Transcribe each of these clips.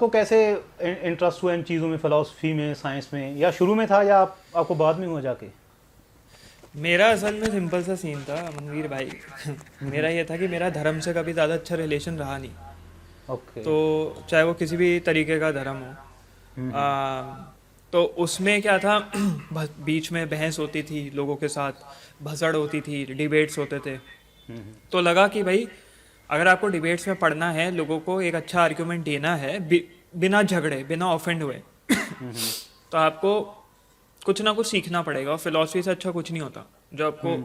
आपको कैसे इंटरेस्ट हुआ इन चीज़ों में, फिलॉसफी में, साइंस में, या शुरू में था या आपको बाद में हुआ जाके? मेरा असल में सिंपल सा सीन था मनवीर भाई। मेरा ये था कि मेरा धर्म से कभी ज़्यादा अच्छा रिलेशन रहा नहीं। ओके। तो चाहे वो किसी भी तरीके का धर्म हो, तो उसमें क्या था, बीच में बहस होती थी लोगों के साथ, भसड़ होती थी, डिबेट्स होते थे। तो लगा कि भाई अगर आपको डिबेट्स में पढ़ना है, लोगों को एक अच्छा आर्ग्यूमेंट देना है, बिना झगड़े, बिना ऑफेंड हुए, तो आपको कुछ ना कुछ सीखना पड़ेगा। और फिलॉसफी से अच्छा कुछ नहीं होता, जो आपको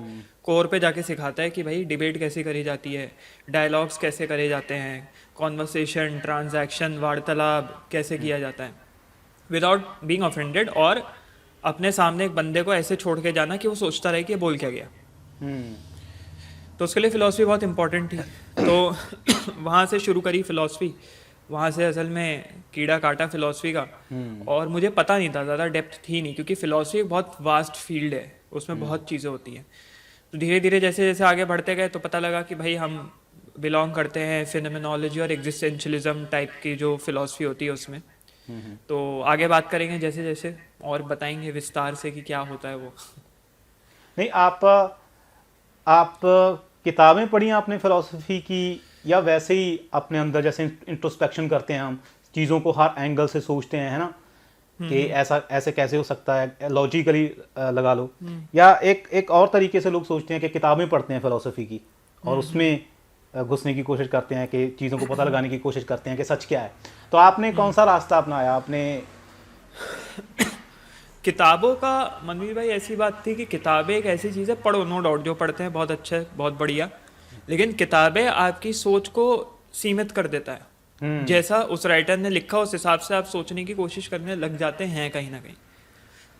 कोर पे जाके सिखाता है कि भाई डिबेट कैसे करी जाती है, डायलॉग्स कैसे करे जाते हैं, कॉन्वर्सेशन, ट्रांजैक्शन, वार्तालाप कैसे किया जाता है विदाउट बीइंग ऑफेंडेड, और अपने सामने एक बंदे को ऐसे छोड़ के जाना कि वो सोचता रहे कि ये बोल क्या गया। हम्म। तो उसके लिए फ़िलासफ़ी बहुत इंपॉर्टेंट थी। तो वहाँ से शुरू करी फ़िलासफ़ी। वहाँ से असल में कीड़ा काटा फ़िलासफ़ी का। और मुझे पता नहीं था, ज़्यादा डेप्थ थी नहीं, क्योंकि फ़िलासफ़ी एक बहुत वास्ट फील्ड है, उसमें बहुत चीज़ें होती हैं। तो धीरे धीरे जैसे जैसे आगे बढ़ते गए तो पता लगा कि भाई हम बिलोंग करते हैं फिनोमेनोलॉजी और एग्जिस्टेंशलिज्म टाइप की जो फ़िलासफ़ी होती है उसमें। तो आगे बात करेंगे जैसे जैसे, और बताएंगे विस्तार से कि क्या होता है वो। नहीं, आप किताबें पढ़ी हैं आपने फिलॉसफी की, या वैसे ही अपने अंदर जैसे इंट्रोस्पेक्शन करते हैं हम, चीज़ों को हर एंगल से सोचते हैं, है ना, कि ऐसा ऐसे कैसे हो सकता है, लॉजिकली लगा लो, या एक और तरीके से लोग सोचते हैं कि किताबें पढ़ते हैं फिलॉसफी की और उसमें घुसने की कोशिश करते हैं, कि चीज़ों को पता लगाने की कोशिश करते हैं कि सच क्या है। तो आपने कौन सा रास्ता अपनाया आपने? किताबों का, मनवीर भाई, ऐसी बात थी कि किताबें एक ऐसी चीज़ है, पढ़ो, नो डाउट, जो पढ़ते हैं बहुत अच्छा है, बहुत बढ़िया। लेकिन किताबें आपकी सोच को सीमित कर देता है। जैसा उस राइटर ने लिखा उस हिसाब से आप सोचने की कोशिश करने लग जाते हैं कहीं ना कहीं।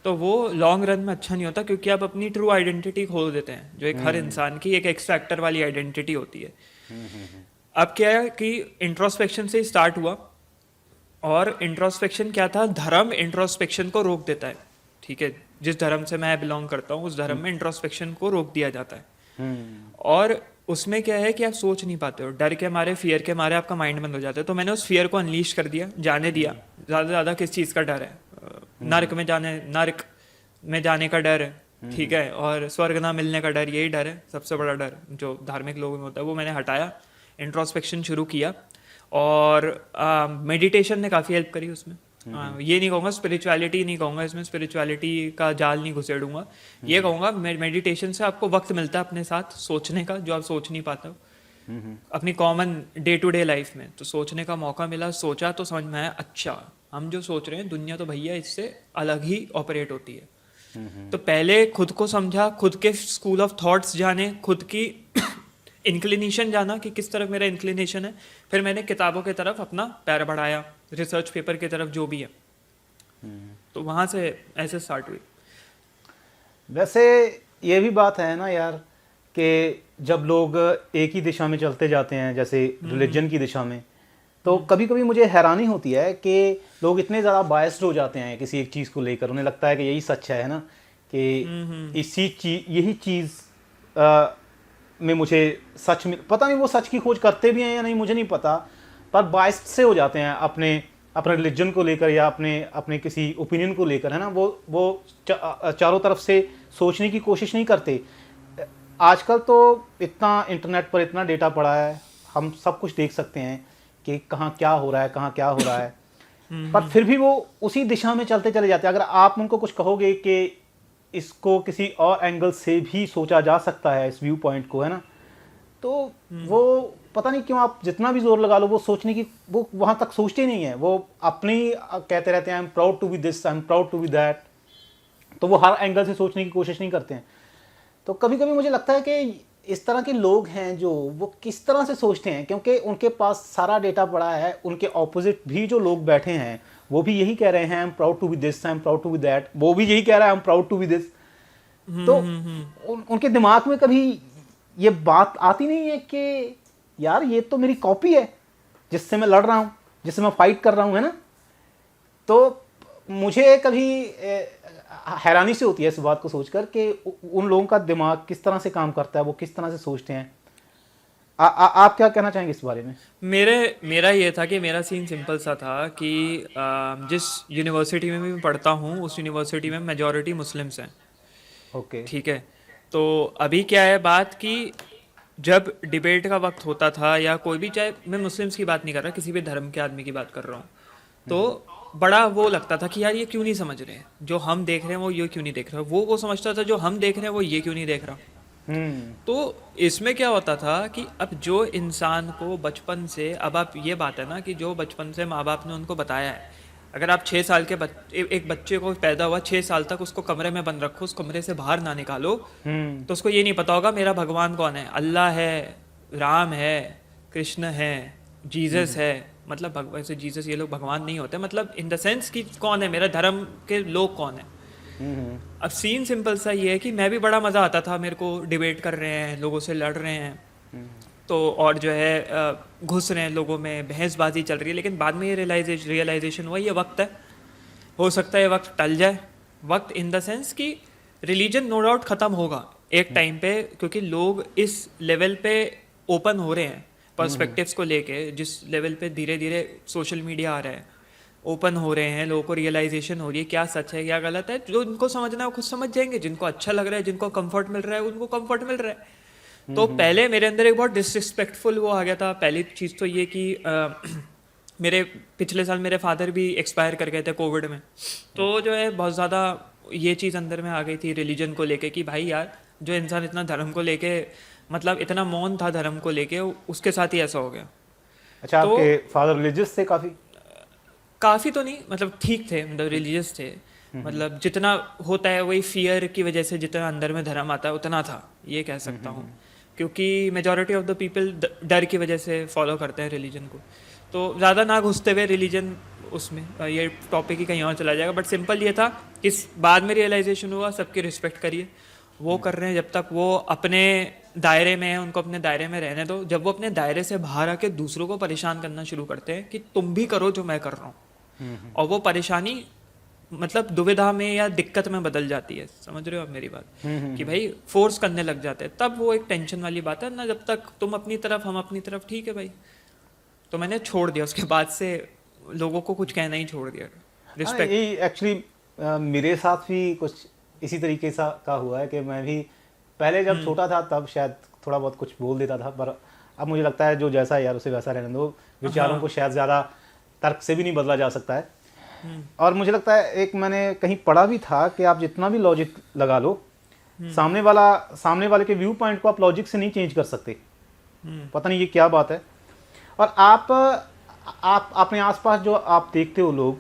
तो वो लॉन्ग रन में अच्छा नहीं होता, क्योंकि आप अपनी ट्रू आइडेंटिटी खो देते हैं, जो एक हर इंसान की एक एक्स फैक्टर वाली आइडेंटिटी होती है। अब क्या है कि इंट्रोस्पेक्शन से स्टार्ट हुआ। और इंट्रोस्पेक्शन क्या था, धर्म इंट्रोस्पेक्शन को रोक देता है। ठीक है, जिस धर्म से मैं बिलोंग करता हूँ उस धर्म में इंट्रोस्पेक्शन को रोक दिया जाता है। और उसमें क्या है कि आप सोच नहीं पाते हो, डर के मारे, फियर के मारे आपका माइंड बंद हो जाता है। तो मैंने उस फियर को अनलीश कर दिया, जाने दिया। ज़्यादा से ज़्यादा किस चीज़ का डर है? नर्क में जाने का डर है, ठीक है, और स्वर्ग ना मिलने का डर, यही डर है सबसे बड़ा डर जो धार्मिक लोगों में होता है। वो मैंने हटाया, इंट्रोस्पेक्शन शुरू किया। और मेडिटेशन ने काफ़ी हेल्प करी उसमें। ये नहीं कहूँगा स्पिरिचुअलिटी, नहीं कहूँगा इसमें स्पिरिचुअलिटी का जाल नहीं घुसेड़ूंगा। ये कहूँगा मेडिटेशन से आपको वक्त मिलता है अपने साथ सोचने का, जो आप सोच नहीं पाते हो अपनी common day to day life में। तो सोचने का मौका मिला, सोचा तो समझ में आया, अच्छा हम जो सोच रहे हैं दुनिया तो भैया इससे अलग ही ऑपरेट होती है। तो पहले खुद को समझा, खुद के स्कूल ऑफ थॉट्स जाने, खुद की इंक्लिनेशन जाना कि किस तरफ मेरा इंक्लिनेशन है। फिर मैंने किताबों की तरफ अपना पैर बढ़ाया, रिसर्च पेपर की तरफ जो भी है। तो वहाँ से ऐसे स्टार्ट हुई। वैसे ये भी बात है ना यार, कि जब लोग एक ही दिशा में चलते जाते हैं, जैसे रिलीजन की दिशा में, तो कभी कभी मुझे हैरानी होती है कि लोग इतने ज़्यादा बायस्ड हो जाते हैं किसी एक चीज़ को लेकर। उन्हें लगता है कि यही सच है ना, कि यही चीज़ में मुझे सच में, पता नहीं वो सच की खोज करते भी हैं या नहीं, मुझे नहीं पता, पर बायस्ड से हो जाते हैं अपने अपने रिलीजन को लेकर, या अपने अपने किसी ओपिनियन को लेकर, है ना। वो चारों तरफ से सोचने की कोशिश नहीं करते। आजकल तो इतना इंटरनेट पर इतना डेटा पड़ा है, हम सब कुछ देख सकते हैं कि कहाँ क्या हो रहा है, कहाँ क्या हो रहा है, पर फिर भी वो उसी दिशा में चलते चले जाते हैं। अगर आप उनको कुछ कहोगे कि इसको किसी और एंगल से भी सोचा जा सकता है, इस व्यू पॉइंट को, है ना, तो वो पता नहीं क्यों आप जितना भी जोर लगा लो, वो सोचने की, वो वहाँ तक सोचते ही नहीं है। वो अपनी कहते रहते हैं I am proud to be this, I am proud to be that. तो वो हर एंगल से सोचने की कोशिश नहीं करते हैं। तो कभी कभी मुझे लगता है कि इस तरह के लोग हैं जो वो किस तरह से सोचते हैं, क्योंकि उनके पास सारा डेटा पड़ा है। उनके ऑपोजिट भी जो लोग बैठे हैं वो भी यही कह रहे हैं I am proud to be this, I am proud to be that. वो भी यही कह रहा है I am proud to be this. तो उनके दिमाग में कभी ये बात आती नहीं है कि यार ये तो मेरी कॉपी है जिससे मैं लड़ रहा हूँ, जिससे मैं फाइट कर रहा हूँ, है ना। तो मुझे कभी हैरानी से होती है इस बात को सोचकर कि उन लोगों का दिमाग किस तरह से काम करता है, वो किस तरह से सोचते हैं। आप क्या कहना चाहेंगे इस बारे में? मेरा ये था कि मेरा सीन सिंपल सा था कि जिस यूनिवर्सिटी में मैं पढ़ता हूँ उस यूनिवर्सिटी में मेजॉरिटी मुस्लिम्स हैं। ओके। ठीक है। तो अभी क्या है बात कि जब डिबेट का वक्त होता था या कोई भी, चाहे मैं मुस्लिम्स की बात नहीं कर रहा, किसी भी धर्म के आदमी की बात कर रहा हूँ, तो बड़ा वो लगता था कि यार ये क्यों नहीं समझ रहे हैं, जो हम देख रहे हैं वो ये क्यों नहीं देख रहे, वो समझता था जो हम देख रहे हैं वो ये क्यों नहीं देख रहा। हम्म। तो इसमें क्या होता था कि अब जो इंसान को बचपन से, अब आप ये बात है ना कि जो बचपन से माँ बाप ने उनको बताया है, अगर आप 6 साल के एक बच्चे को पैदा हुआ 6 साल तक उसको कमरे में बंद रखो, उस कमरे से बाहर ना निकालो, हम्म। तो उसको ये नहीं पता होगा मेरा भगवान कौन है, अल्लाह है, राम है, कृष्ण है, जीसस है। मतलब भगवान से जीसस ये लोग भगवान नहीं होते, मतलब इन द सेंस कि कौन है मेरा धर्म के लोग कौन है। हम्म। अब सीन सिंपल सा ये है कि मैं भी बड़ा मज़ा आता था, मेरे को डिबेट कर रहे हैं, लोगों से लड़ रहे हैं, तो और जो है घुस रहे हैं लोगों में, बहसबाजी चल रही है, लेकिन बाद में ये रियलाइजेशन हुआ ये वक्त है, हो सकता है ये वक्त टल जाए। वक्त इन द सेंस कि रिलीजन नो डाउट ख़त्म होगा एक टाइम पे, क्योंकि लोग इस लेवल पे ओपन हो रहे हैं पर्सपेक्टिव्स को लेके, जिस लेवल पे धीरे धीरे सोशल मीडिया आ रहा है, ओपन हो रहे हैं, लोगों को रियलाइजेशन हो रही है क्या सच है क्या गलत है। जो इनको समझना है वो खुद समझ जाएंगे, जिनको अच्छा लग रहा है, जिनको कंफर्ट मिल रहा है उनको कंफर्ट मिल रहा है। तो पहले मेरे अंदर एक बहुत डिसरिस्पेक्टफुल वो आ गया था। पहली चीज़ तो ये कि मेरे पिछले साल मेरे फादर भी एक्सपायर कर गए थे कोविड में, तो जो है बहुत ज़्यादा ये चीज़ अंदर में आ गई थी रिलीजन को लेके कि भाई यार जो इंसान इतना धर्म को लेके, मतलब इतना मौन था धर्म को लेके, उसके साथ ही ऐसा हो गया। अच्छा, तो आपके फादर रिलीजियस थे काफ़ी? काफ़ी तो नहीं, मतलब ठीक थे, मतलब रिलीजियस थे, मतलब जितना होता है वही फियर की वजह से जितना अंदर में धर्म आता है उतना था, ये कह सकता हूँ, क्योंकि मेजॉरिटी ऑफ द पीपल डर की वजह से फॉलो करते हैं रिलीजन को। तो ज़्यादा ना घुसते हुए रिलीजन उसमें, ये टॉपिक ही कहीं और चला जाएगा, बट सिंपल ये था कि बाद में रियलाइजेशन हुआ सबकी रिस्पेक्ट करिए, वो कर रहे हैं जब तक वो अपने दायरे में है उनको अपने दायरे में रहने दो। जब वो अपने दायरे से बाहर आके दूसरों को परेशान करना शुरू करते हैं कि तुम भी करो जो मैं कर रहा हूँ, और वो परेशानी मतलब दुविधा में या दिक्कत में बदल जाती है, समझ रहे हो आप मेरी बात, कि भाई फोर्स करने लग जाते हैं, तब वो एक टेंशन वाली बात है ना। जब तक तुम अपनी तरफ हम अपनी तरफ, ठीक है भाई। तो मैंने छोड़ दिया, उसके बाद से लोगों को कुछ कहना ही छोड़ दिया, रिस्पेक्ट। ये एक्चुअली मेरे साथ भी कुछ इसी तरीके सा का हुआ है कि मैं भी पहले जब छोटा था तब शायद थोड़ा बहुत कुछ बोल देता था, पर अब मुझे लगता है जो जैसा है यार उसे वैसा रहने दो। विचारों को शायद ज़्यादा तर्क से भी नहीं बदला जा सकता है। और मुझे लगता है एक मैंने कहीं पढ़ा भी था कि आप जितना भी लॉजिक लगा लो, सामने वाले के व्यू पॉइंट को आप लॉजिक से नहीं चेंज कर सकते। पता नहीं ये क्या बात है। और आप अपने आसपास जो आप देखते हो लोग,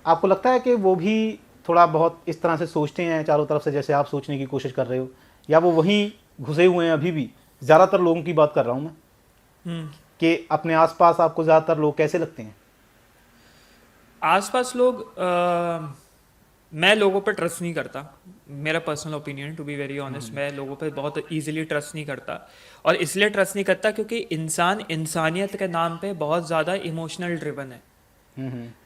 आपको लगता है कि वो भी थोड़ा बहुत इस तरह से सोचते हैं चारों तरफ से जैसे आप सोचने की कोशिश कर रहे हो, या वो वहीं घुसे हुए हैं अभी भी? ज़्यादातर लोगों की बात कर रहा हूँ मैं, कि अपने आसपास आपको ज़्यादातर लोग कैसे लगते हैं? आसपास लोग मैं लोगों पर ट्रस्ट नहीं करता, मेरा personal opinion, to be very honest, मैं लोगों पर बहुत इजीली ट्रस्ट नहीं करता। और इसलिए ट्रस्ट नहीं करता क्योंकि इंसान इंसानियत के नाम पे बहुत ज़्यादा इमोशनल ड्रिवन है।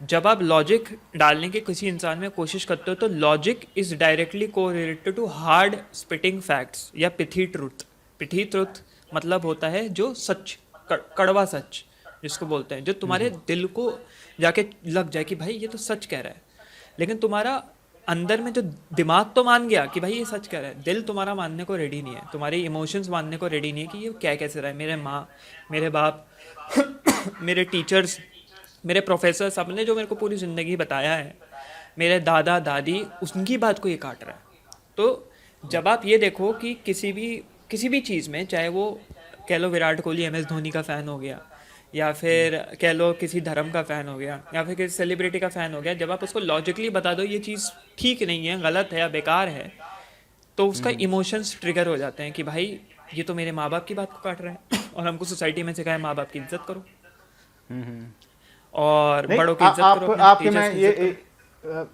जब आप लॉजिक डालने की किसी इंसान में कोशिश करते हो तो logic is directly correlated to hard spitting facts या पिथी ट्रुथ। पिथी ट्रुथ मतलब होता है जो सच, कड़वा सच जिसको बोलते हैं, जो तुम्हारे दिल को जाके लग जाए कि भाई ये तो सच कह रहा है, लेकिन तुम्हारा अंदर में जो दिमाग तो मान गया कि भाई ये सच कह रहा है, दिल तुम्हारा मानने को रेडी नहीं है, तुम्हारे इमोशंस मानने को रेडी नहीं है कि ये क्या कैसे रहा है। मेरे माँ, मेरे बाप मेरे टीचर्स, मेरे प्रोफेसर, सब ने जो मेरे को पूरी ज़िंदगी बताया है, मेरे दादा दादी, उनकी बात को ये काट रहा है। तो जब आप ये देखो कि किसी भी चीज़ में, चाहे वो कह लो विराट कोहली MS धोनी का फ़ैन हो गया, या फिर कह लो किसी धर्म का फ़ैन हो गया, या फिर किसी सेलिब्रिटी का फ़ैन हो गया, जब आप उसको लॉजिकली बता दो ये चीज़ ठीक नहीं है, गलत है या बेकार है, तो उसका इमोशंस ट्रिगर हो जाते हैं कि भाई ये तो मेरे माँ बाप की बात को काट रहा है। और हमको सोसाइटी में सिखाया माँ बाप की इज्जत करो और बड़ों की इज्जत करो, आपके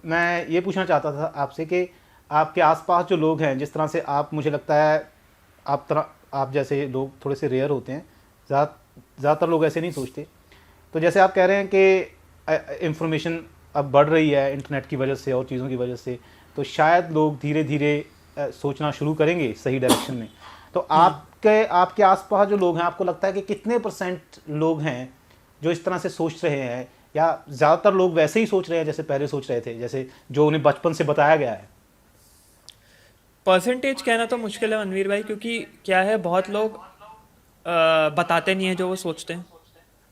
मैं ये पूछना चाहता था आपसे कि आपके आसपास जो लोग हैं, जिस तरह से आप, मुझे लगता है आप जैसे लोग थोड़े से रेयर होते हैं, ज़्यादातर लोग ऐसे नहीं सोचते। तो जैसे आप कह रहे हैं कि इंफॉर्मेशन अब बढ़ रही है इंटरनेट की वजह से और चीज़ों की वजह से, तो शायद लोग धीरे धीरे सोचना शुरू करेंगे सही डायरेक्शन में। तो आपके आसपास जो लोग हैं, आपको लगता है कि कितने % लोग हैं जो इस तरह से सोच रहे हैं, या ज़्यादातर लोग वैसे ही सोच रहे हैं जैसे पहले सोच रहे थे, जैसे जो उन्हें बचपन से बताया गया है? परसेंटेज कहना तो मुश्किल है मनवीर भाई, क्योंकि क्या है, बहुत लोग बताते नहीं है जो वो सोचते हैं।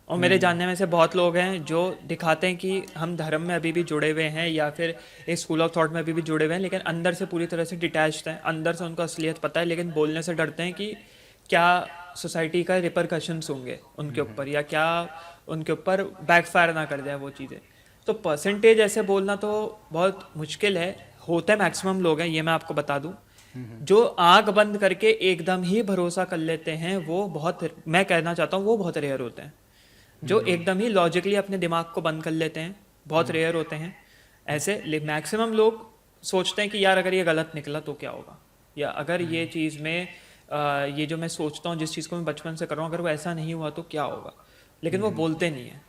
और मेरे जानने में से बहुत लोग हैं जो दिखाते हैं कि हम धर्म में अभी भी जुड़े हुए हैं या फिर एक स्कूल ऑफ थॉट में अभी भी जुड़े हुए हैं, लेकिन अंदर से पूरी तरह से डिटैच्ड हैं, अंदर से उनको असलियत पता है, लेकिन बोलने से डरते हैं कि क्या सोसाइटी का रिपरकशंस होंगे उनके ऊपर, या क्या उनके ऊपर बैकफायर ना कर जाए वो चीज़ें। तो परसेंटेज ऐसे बोलना तो बहुत मुश्किल है। होते मैक्सिमम लोग हैं, ये मैं आपको बता दूं, जो आंख बंद करके एकदम ही भरोसा कर लेते हैं, वो बहुत, मैं कहना चाहता हूँ वो बहुत रेयर होते हैं। जो एकदम ही लॉजिकली अपने दिमाग को बंद कर लेते हैं, बहुत रेयर होते हैं ऐसे। मैक्सिमम लोग सोचते हैं कि यार अगर ये गलत निकला तो क्या होगा, या अगर ये चीज़ में ये जो मैं सोचता हूँ, जिस चीज़ को मैं बचपन से कर रहा हूँ, अगर वो ऐसा नहीं हुआ तो क्या होगा, लेकिन वो बोलते नहीं है।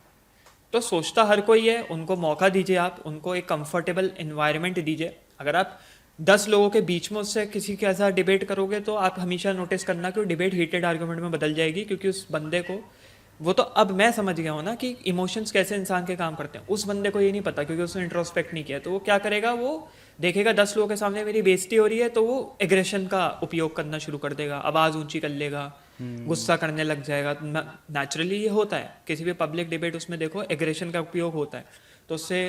तो सोचता हर कोई है, उनको मौका दीजिए, आप उनको एक कंफर्टेबल इन्वायरमेंट दीजिए। अगर आप 10 लोगों के बीच में उससे किसी के ऐसा डिबेट करोगे तो आप हमेशा नोटिस करना कि वो डिबेट हीटेड आर्गुमेंट में बदल जाएगी, क्योंकि उस बंदे को, वो तो अब मैं समझ गया हूँ ना कि इमोशंस कैसे इंसान के काम करते हैं। उस बंदे को ये नहीं पता, क्योंकि उसने इंट्रोस्पेक्ट नहीं किया। तो वो क्या करेगा, वो देखेगा 10 लोगों के सामने मेरी बेइज्जती हो रही है, तो वो एग्रेशन का उपयोग करना शुरू कर देगा, आवाज़ ऊंची कर लेगा, गुस्सा करने लग जाएगा। नेचुरली ये होता है किसी भी पब्लिक डिबेट, उसमें देखो एग्रेशन का उपयोग होता है। तो उससे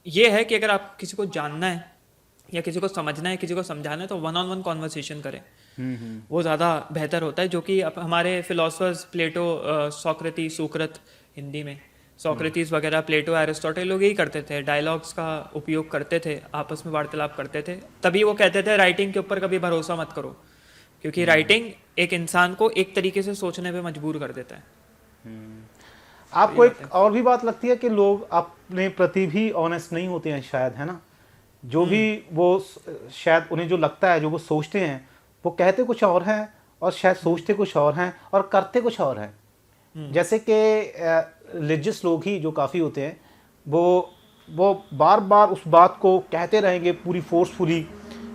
ये है कि अगर आप किसी को जानना है या किसी को समझना है, किसी को समझाना है, तो 1-on-1 कॉन्वर्सेशन करें, वो ज़्यादा बेहतर होता है। जो कि अब हमारे फिलोसफर्स प्लेटो, सोक्रेटिस, सुकृत हिंदी में, सोक्रेटिस वगैरह, प्लेटो, एरिस्टोटल, लोग यही करते थे, डायलॉग्स का उपयोग करते थे, आपस में वार्तालाप करते थे। तभी वो कहते थे राइटिंग के ऊपर कभी भरोसा मत करो, क्योंकि राइटिंग एक इंसान को एक तरीके से सोचने पे मजबूर कर देता है। आपको एक और भी बात लगती है कि लोग अपने प्रति भी ऑनेस्ट नहीं होते हैं शायद, है ना? जो भी वो शायद उन्हें जो लगता है, जो वो सोचते हैं, वो कहते कुछ और हैं और शायद सोचते कुछ और हैं और करते कुछ और हैं। जैसे कि रिलीजियस लोग ही जो काफ़ी होते हैं, वो बार बार उस बात को कहते रहेंगे पूरी फोर्सफुली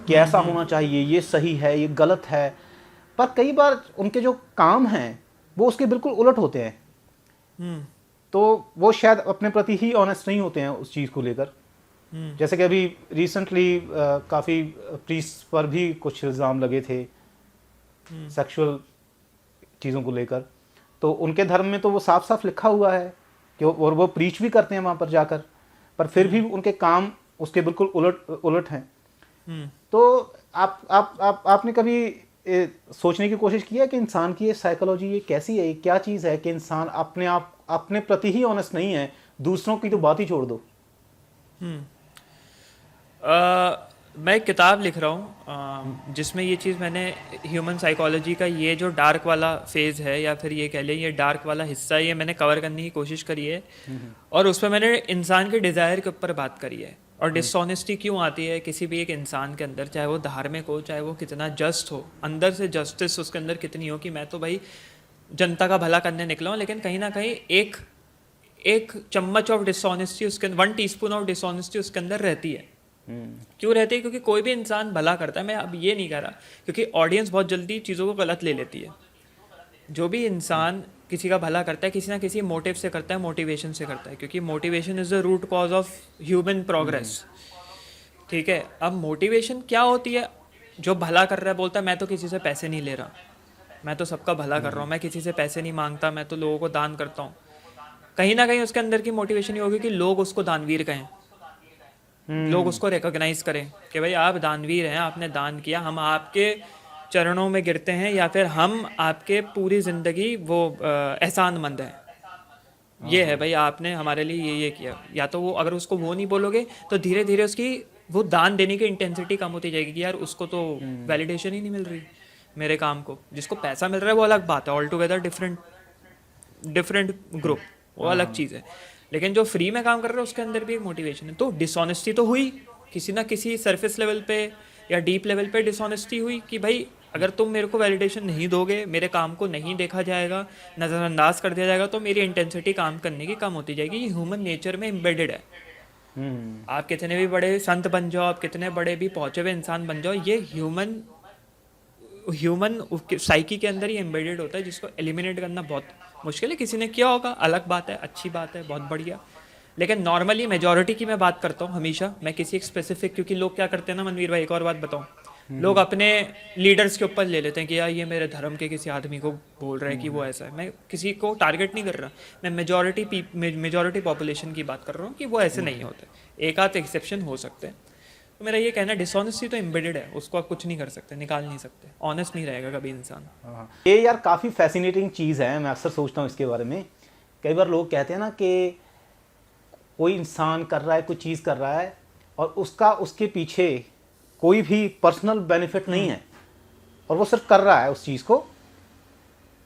कि ऐसा होना चाहिए, ये सही है, ये गलत है। पर कई बार उनके जो काम हैं वो उसके बिल्कुल उलट होते हैं। तो वो शायद अपने प्रति ही ऑनेस्ट नहीं होते हैं उस चीज़ को लेकर। जैसे कि अभी रिसेंटली काफ़ी प्रीस्ट पर भी कुछ इल्ज़ाम लगे थे सेक्सुअल चीज़ों को लेकर। तो उनके धर्म में तो वो साफ साफ लिखा हुआ है कि और वो प्रीच भी करते हैं वहाँ पर जाकर, पर फिर भी उनके काम उसके बिल्कुल उलट हैं। तो आपने कभी सोचने की कोशिश की है कि इंसान की ये साइकोलॉजी ये कैसी है, ये क्या चीज़ है कि इंसान अपने प्रति ही ऑनेस्ट नहीं है, दूसरों की तो बात ही छोड़ दो। मैं एक किताब लिख रहा हूँ जिसमें ये चीज़ मैंने ह्यूमन साइकोलॉजी का ये जो डार्क वाला फेज़ है, या फिर ये कह लें ये डार्क वाला हिस्सा, ये मैंने कवर करने की कोशिश करी है। और उसमें मैंने इंसान के डिज़ायर के ऊपर बात करी है, और डिसऑनेस्टी क्यों आती है किसी भी एक इंसान के अंदर, चाहे वो धार्मिक हो, चाहे वो कितना जस्ट हो, अंदर से जस्टिस उसके अंदर कितनी हो कि मैं तो भाई जनता का भला करने निकला हूँ, लेकिन कहीं ना कहीं एक चम्मच ऑफ डिसऑनेस्टी उसके अंदर, 1 टीस्पून ऑफ डिसऑनेस्टी उसके अंदर रहती है। क्यों रहती है? क्योंकि कोई भी इंसान भला करता है, मैं अब ये नहीं कह रहा, क्योंकि ऑडियंस बहुत जल्दी चीज़ों को गलत ले लेती है। जो भी इंसान किसी का भला करता है, किसी ना किसी मोटिव से करता है, मोटिवेशन से करता है, क्योंकि motivation is the root cause of human progress. ठीक है, अब मोटिवेशन क्या होती है? जो भला कर रहा है बोलता है मैं तो किसी से पैसे नहीं ले रहा, मैं तो सबका भला कर रहा हूँ, मैं किसी से पैसे नहीं मांगता, मैं तो लोगों को दान करता हूँ। कहीं ना कहीं उसके अंदर की मोटिवेशन ये होगी कि लोग उसको दानवीर कहें, लोग उसको रिकॉग्नाइज करें कि भाई आप दानवीर हैं, आपने दान किया, हम आपके चरणों में गिरते हैं, या फिर हम आपके पूरी ज़िंदगी वो एहसानमंद हैं। ये है भाई, आपने हमारे लिए ये किया। या तो वो, अगर उसको वो नहीं बोलोगे तो धीरे धीरे उसकी वो दान देने की इंटेंसिटी कम होती जाएगी कि यार उसको तो वैलिडेशन ही नहीं मिल रही मेरे काम को। जिसको पैसा मिल रहा है वो अलग बात है, ऑल टुगेदर डिफरेंट ग्रुप, वो अलग चीज़ है। लेकिन जो फ्री में काम कर रहे हैं उसके अंदर भी एक मोटिवेशन है। तो डिसऑनेस्टी तो हुई किसी ना किसी सरफेस लेवल पे या डीप लेवल पे, डिसऑनेस्टी हुई कि भाई अगर तुम मेरे को वैलिडेशन नहीं दोगे, मेरे काम को नहीं देखा जाएगा, नज़रअंदाज कर दिया जाएगा, तो मेरी इंटेंसिटी काम करने की कम होती जाएगी। ये ह्यूमन नेचर में एम्बेडेड है। आप कितने भी बड़े संत बन जाओ, आप कितने बड़े भी पहुंचे हुए इंसान बन जाओ, ये ह्यूमन ह्यूमन साइकी के अंदर ही एम्बेडेड होता है, जिसको एलिमिनेट करना बहुत मुश्किल है। किसी ने किया होगा, अलग बात है, अच्छी बात है, बहुत बढ़िया। लेकिन नॉर्मली मेजॉरिटी की मैं बात करता हूँ हमेशा, मैं किसी एक स्पेसिफिक, क्योंकि लोग क्या करते हैं ना मनवीर भाई, एक और बात बताऊँ, लोग अपने लीडर्स के ऊपर ले लेते हैं कि यार ये मेरे धर्म के किसी आदमी को बोल रहे हैं कि वो ऐसा है। मैं किसी को टारगेट नहीं कर रहा, मैं मेजॉरिटी पॉपुलेशन की बात कर रहा हूँ कि वो ऐसे नहीं होते, एक आध एक्सेप्शन हो सकते हैं। तो मेरा ये कहना है डिसऑनेस्टी तो एम्बेडेड है, उसको आप कुछ नहीं कर सकते, निकाल नहीं सकते, ऑनेस्ट नहीं रहेगा कभी इंसान। हाँ, ये यार काफ़ी फैसिनेटिंग चीज़ है। मैं अक्सर सोचता हूँ इसके बारे में। कई बार लोग कहते हैं ना कि कोई इंसान कर रहा है, कोई चीज़ कर रहा है और उसके पीछे कोई भी पर्सनल बेनिफिट नहीं है और वो सिर्फ कर रहा है उस चीज़ को।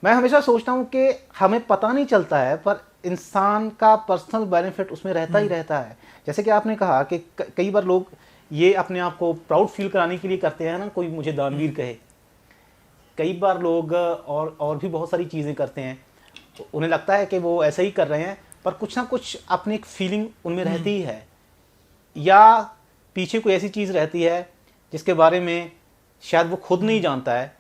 मैं हमेशा सोचता हूँ कि हमें पता नहीं चलता है पर इंसान का पर्सनल बेनिफिट उसमें रहता ही रहता है। जैसे कि आपने कहा कि कई बार लोग ये अपने आप को प्राउड फील कराने के लिए करते हैं ना, कोई मुझे दानवीर कहे। कई बार लोग और भी बहुत सारी चीज़ें करते हैं, उन्हें लगता है कि वो ऐसे ही कर रहे हैं पर कुछ ना कुछ अपनी एक फीलिंग उनमें रहती ही है, या पीछे कोई ऐसी चीज़ रहती है जिसके बारे में शायद वो खुद नहीं जानता है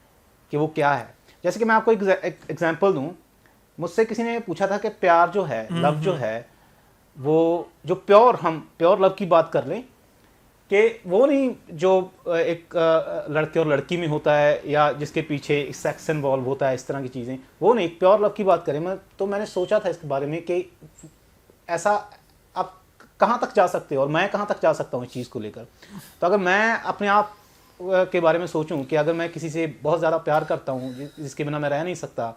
कि वो क्या है। जैसे कि मैं आपको एक एग्जांपल दूं, मुझसे किसी ने पूछा था कि प्यार जो है, लव जो है, वो जो प्योर लव की बात कर लें कि वो नहीं जो एक लड़के और लड़की में होता है या जिसके पीछे सेक्स इन्वॉल्व होता है, इस तरह की चीज़ें, वो नहीं, प्योर लव की बात करें। मैंने सोचा था इसके बारे में कि ऐसा आप कहाँ तक जा सकते हो और मैं कहाँ तक जा सकता हूँ इस चीज़ को लेकर। तो अगर मैं अपने आप के बारे में सोचूं कि अगर मैं किसी से बहुत ज़्यादा प्यार करता हूँ जिसके बिना मैं रह नहीं सकता,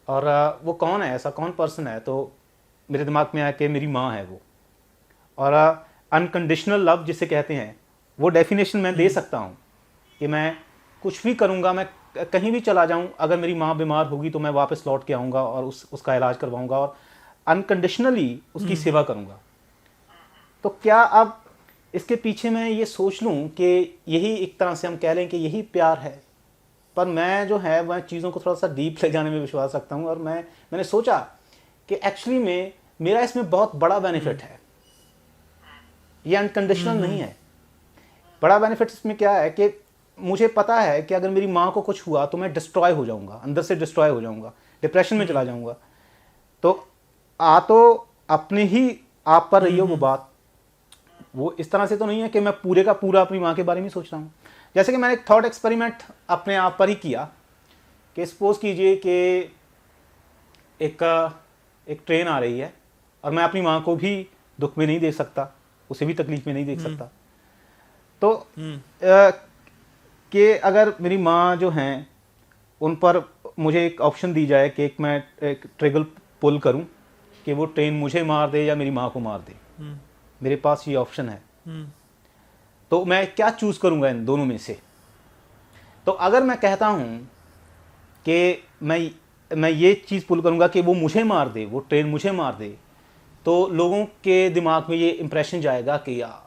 और वो कौन है, ऐसा कौन पर्सन है, तो मेरे दिमाग में आया कि मेरी माँ है वो। और अनकंडीशनल लव जिसे कहते हैं, वो डेफिनेशन मैं दे सकता हूँ कि मैं कुछ भी करूँगा, मैं कहीं भी चला जाऊँ, अगर मेरी माँ बीमार होगी तो मैं वापस लौट के आऊँगा और उसका इलाज करवाऊँगा और अनकंडीशनली उसकी सेवा करूँगा। तो क्या अब इसके पीछे मैं ये सोच लूँ कि यही एक तरह से हम कह लें कि यही प्यार है, पर मैं जो है वह चीज़ों को थोड़ा सा डीप ले जाने में विश्वास रखता हूँ और मैंने सोचा कि एक्चुअली में मेरा इसमें बहुत बड़ा बेनिफिट है, ये अनकंडीशनल नहीं है। बड़ा बेनिफिट इसमें क्या है कि मुझे पता है कि अगर मेरी माँ को कुछ हुआ तो मैं डिस्ट्रॉय हो जाऊँगा, अंदर से डिस्ट्रॉय हो जाऊँगा, डिप्रेशन में चला जाऊँगा। तो अपने ही आप पर रही हो वो बात, वो इस तरह से तो नहीं है कि मैं पूरे का पूरा अपनी माँ के बारे में सोच रहा हूँ। जैसे कि मैंने एक थॉट एक्सपेरिमेंट अपने आप पर ही किया कि सपोज कीजिए कि एक ट्रेन आ रही है और मैं अपनी माँ को भी दुख में नहीं देख सकता, उसे भी तकलीफ में नहीं देख सकता। तो कि अगर मेरी माँ जो हैं उन पर मुझे एक ऑप्शन दी जाए कि मैं एक ट्रिगर पुल करूं कि वो ट्रेन मुझे मार दे या मेरी माँ को मार दे, मेरे पास ये ऑप्शन है, तो मैं क्या चूज़ करूंगा इन दोनों में से। तो अगर मैं कहता हूं कि मैं ये चीज़ पुल करूंगा कि वो मुझे मार दे, वो ट्रेन मुझे मार दे, तो लोगों के दिमाग में ये इंप्रेशन जाएगा कि यार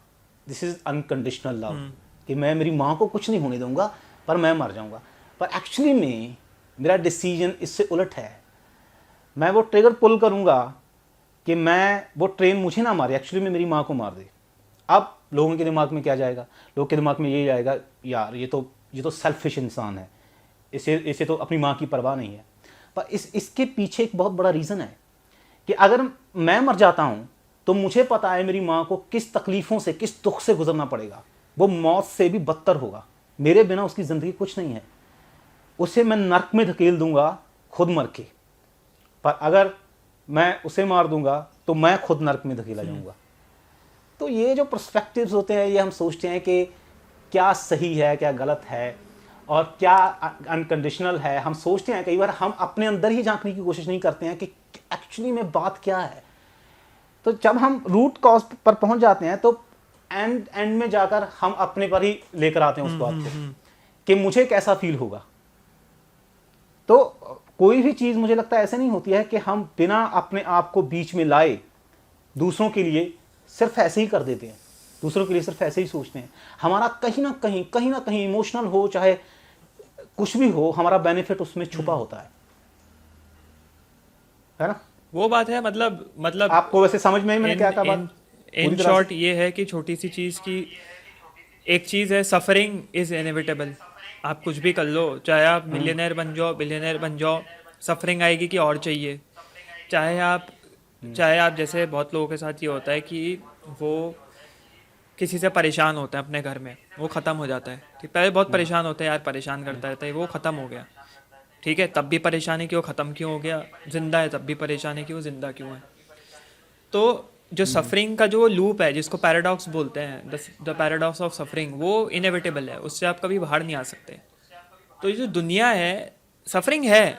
दिस इज़ अनकंडीशनल लव, कि मैं मेरी माँ को कुछ नहीं होने दूंगा पर मैं मर जाऊंगा। पर एक्चुअली में मेरा डिसीजन इससे उलट है। मैं वो ट्रिगर पुल करूंगा कि वो ट्रेन मुझे ना मारे, एक्चुअली में मेरी माँ को मार दे। अब लोगों के दिमाग में क्या जाएगा? लोगों के दिमाग में ये जाएगा, यार ये तो सेल्फिश इंसान है, इसे तो अपनी माँ की परवाह नहीं है। पर इसके पीछे एक बहुत बड़ा रीज़न है कि अगर मैं मर जाता हूँ तो मुझे पता है मेरी माँ को किस तकलीफ़ों से, किस दुख से गुजरना पड़ेगा। वो मौत से भी बदतर होगा, मेरे बिना उसकी ज़िंदगी कुछ नहीं है, उसे मैं नर्क में धकेल दूंगा खुद मर के। पर अगर मैं उसे मार दूंगा तो मैं खुद नर्क में धकेला जाऊंगा। तो ये जो पर्सपेक्टिव्स होते हैं, ये हम सोचते हैं कि क्या सही है, क्या गलत है और क्या अनकंडीशनल है। हम सोचते हैं, कई बार हम अपने अंदर ही झांकने की कोशिश नहीं करते हैं कि एक्चुअली में बात क्या है। तो जब हम रूट कॉज पर पहुंच जाते हैं तो एंड में जाकर हम अपने पर ही लेकर आते हैं उस बात को कि मुझे कैसा फील होगा। तो कोई भी चीज़ मुझे लगता है ऐसे नहीं होती है कि हम बिना अपने आप को बीच में लाए दूसरों के लिए सिर्फ ऐसे ही कर देते हैं, दूसरों के लिए सिर्फ ऐसे ही सोचते हैं। हमारा कहीं ना कहीं इमोशनल हो चाहे कुछ भी हो, हमारा बेनिफिट उसमें छुपा होता है ना? वो बात है। मतलब आपको वैसे समझ में आई मैंने क्या कहा बात? इन शॉर्ट ये है कि छोटी सी चीज़ की एक चीज़ है, सफरिंग इज़ इनएविटेबल, आप कुछ भी कर लो, चाहे आप मिलियनेयर बन जाओ, बिलियनेयर बन जाओ, सफरिंग आएगी कि और चाहिए। चाहे आप जैसे बहुत लोगों के साथ ये होता है कि वो किसी से परेशान होते हैं अपने घर में, वो ख़त्म हो जाता है। ठीक, पहले बहुत परेशान होते हैं यार, परेशान करता रहता है, वो ख़त्म हो गया। ठीक है, तब भी परेशानी क्यों, ख़त्म क्यों हो गया? जिंदा है तब भी परेशानी क्यों, जिंदा क्यों है? तो जो सफरिंग का जो लूप है, जिसको पैराडॉक्स बोलते हैं, द पैराडॉक्स ऑफ सफरिंग, वो इनएविटेबल है, उससे आप कभी बाहर नहीं आ सकते। तो ये जो दुनिया है, सफरिंग है,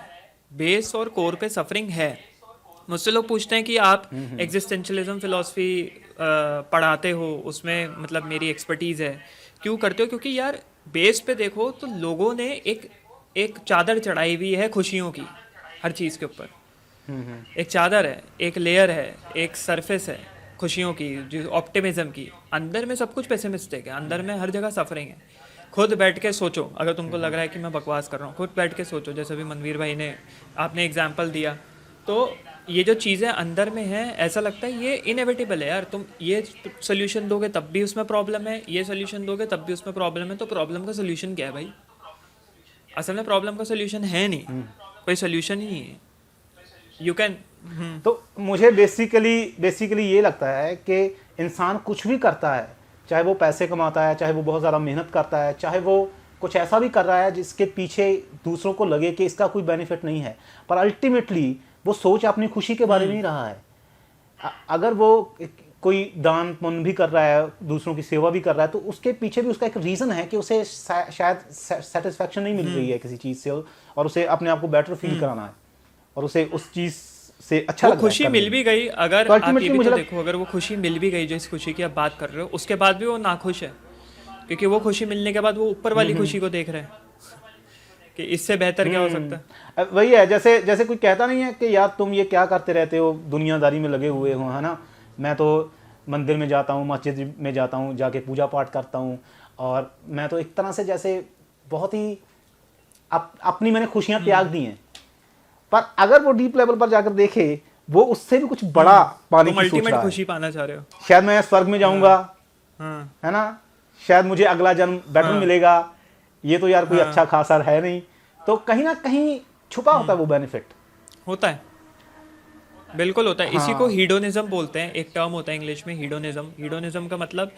बेस और कोर पे सफरिंग है। मुझसे लोग पूछते हैं कि आप एग्जिस्टेंशलिज्म फिलॉसफी पढ़ाते हो, उसमें मतलब मेरी एक्सपर्टीज़ है, क्यों करते हो? क्योंकि यार बेस पे देखो तो लोगों ने एक एक चादर चढ़ाई हुई है खुशियों की, हर चीज़ के ऊपर एक चादर है, एक लेयर है, एक सरफेस है खुशियों की, जो ऑप्टिमिज्म की। अंदर में सब कुछ पेसिमिस्टिक है, अंदर में हर जगह सफरिंग है। खुद बैठ के सोचो, अगर तुमको लग रहा है कि मैं बकवास कर रहा हूँ, खुद बैठ के सोचो, जैसे भी मनवीर भाई ने आपने एग्जाम्पल दिया, तो ये जो चीज़ें अंदर में हैं, ऐसा लगता है ये इनएविटेबल है यार। तुम ये सोल्यूशन दोगे तब भी उसमें प्रॉब्लम है, ये सोल्यूशन दोगे तब भी उसमें प्रॉब्लम है। तो प्रॉब्लम का सोल्यूशन क्या है भाई? असल में प्रॉब्लम का सोल्यूशन है नहीं, कोई सोल्यूशन ही नहीं है। यू कैन तो मुझे बेसिकली ये लगता है कि इंसान कुछ भी करता है, चाहे वो पैसे कमाता है, चाहे वो बहुत ज़्यादा मेहनत करता है, चाहे वो कुछ ऐसा भी कर रहा है जिसके पीछे दूसरों को लगे कि इसका कोई बेनिफिट नहीं है, पर अल्टीमेटली वो सोच अपनी खुशी के बारे में ही रहा है। अगर वो कोई दान पुण्य भी कर रहा है, दूसरों की सेवा भी कर रहा है, तो उसके पीछे भी उसका एक रीज़न है कि उसे शायद सेटिस्फैक्शन नहीं मिल रही है किसी चीज़ से, और उसे अपने आप को बेटर फील कराना है, और उसे उस चीज़ से अच्छा वो लग रहा है खुशी करने मिल में। भी गई, अगर तो आप ये अल्टीमेटली भी मुझे तो देखो, अगर वो खुशी मिल भी गई, जो इस खुशी की आप बात कर रहे हो, उसके बाद भी वो नाखुश है, क्योंकि वो खुशी मिलने के बाद वो ऊपर वाली खुशी को देख रहे हैं कि इससे बेहतर क्या हो सकता है। वही है, जैसे जैसे कोई कहता नहीं है कि यार तुम ये क्या करते रहते हो, दुनियादारी में लगे हुए हो, है ना। मैं तो मंदिर में जाता हूँ, मस्जिद में जाता हूँ, जाके पूजा पाठ करता हूँ, और मैं तो एक तरह से जैसे बहुत ही अपनी मैंने खुशियाँ त्याग दी हैं। पर अगर वो डीप लेवल पर जाकर देखे, वो उससे भी कुछ बड़ा पाने तुम की सोच अल्टीमेट रहा है। खुशी पाना चाह रहे हो। शायद मैं स्वर्ग में जाऊंगा, हाँ है ना, शायद मुझे अगला जन्म बेटर मिलेगा, ये तो यार कोई अच्छा खासा है नहीं। तो कहीं ना कहीं छुपा होता है वो बेनिफिट। होता है, बिल्कुल होता है। इसी को हीडोनिज्म बोलते हैं, एक टर्म होता है इंग्लिश में हीडोनिज्म। हीडोनिज्म का मतलब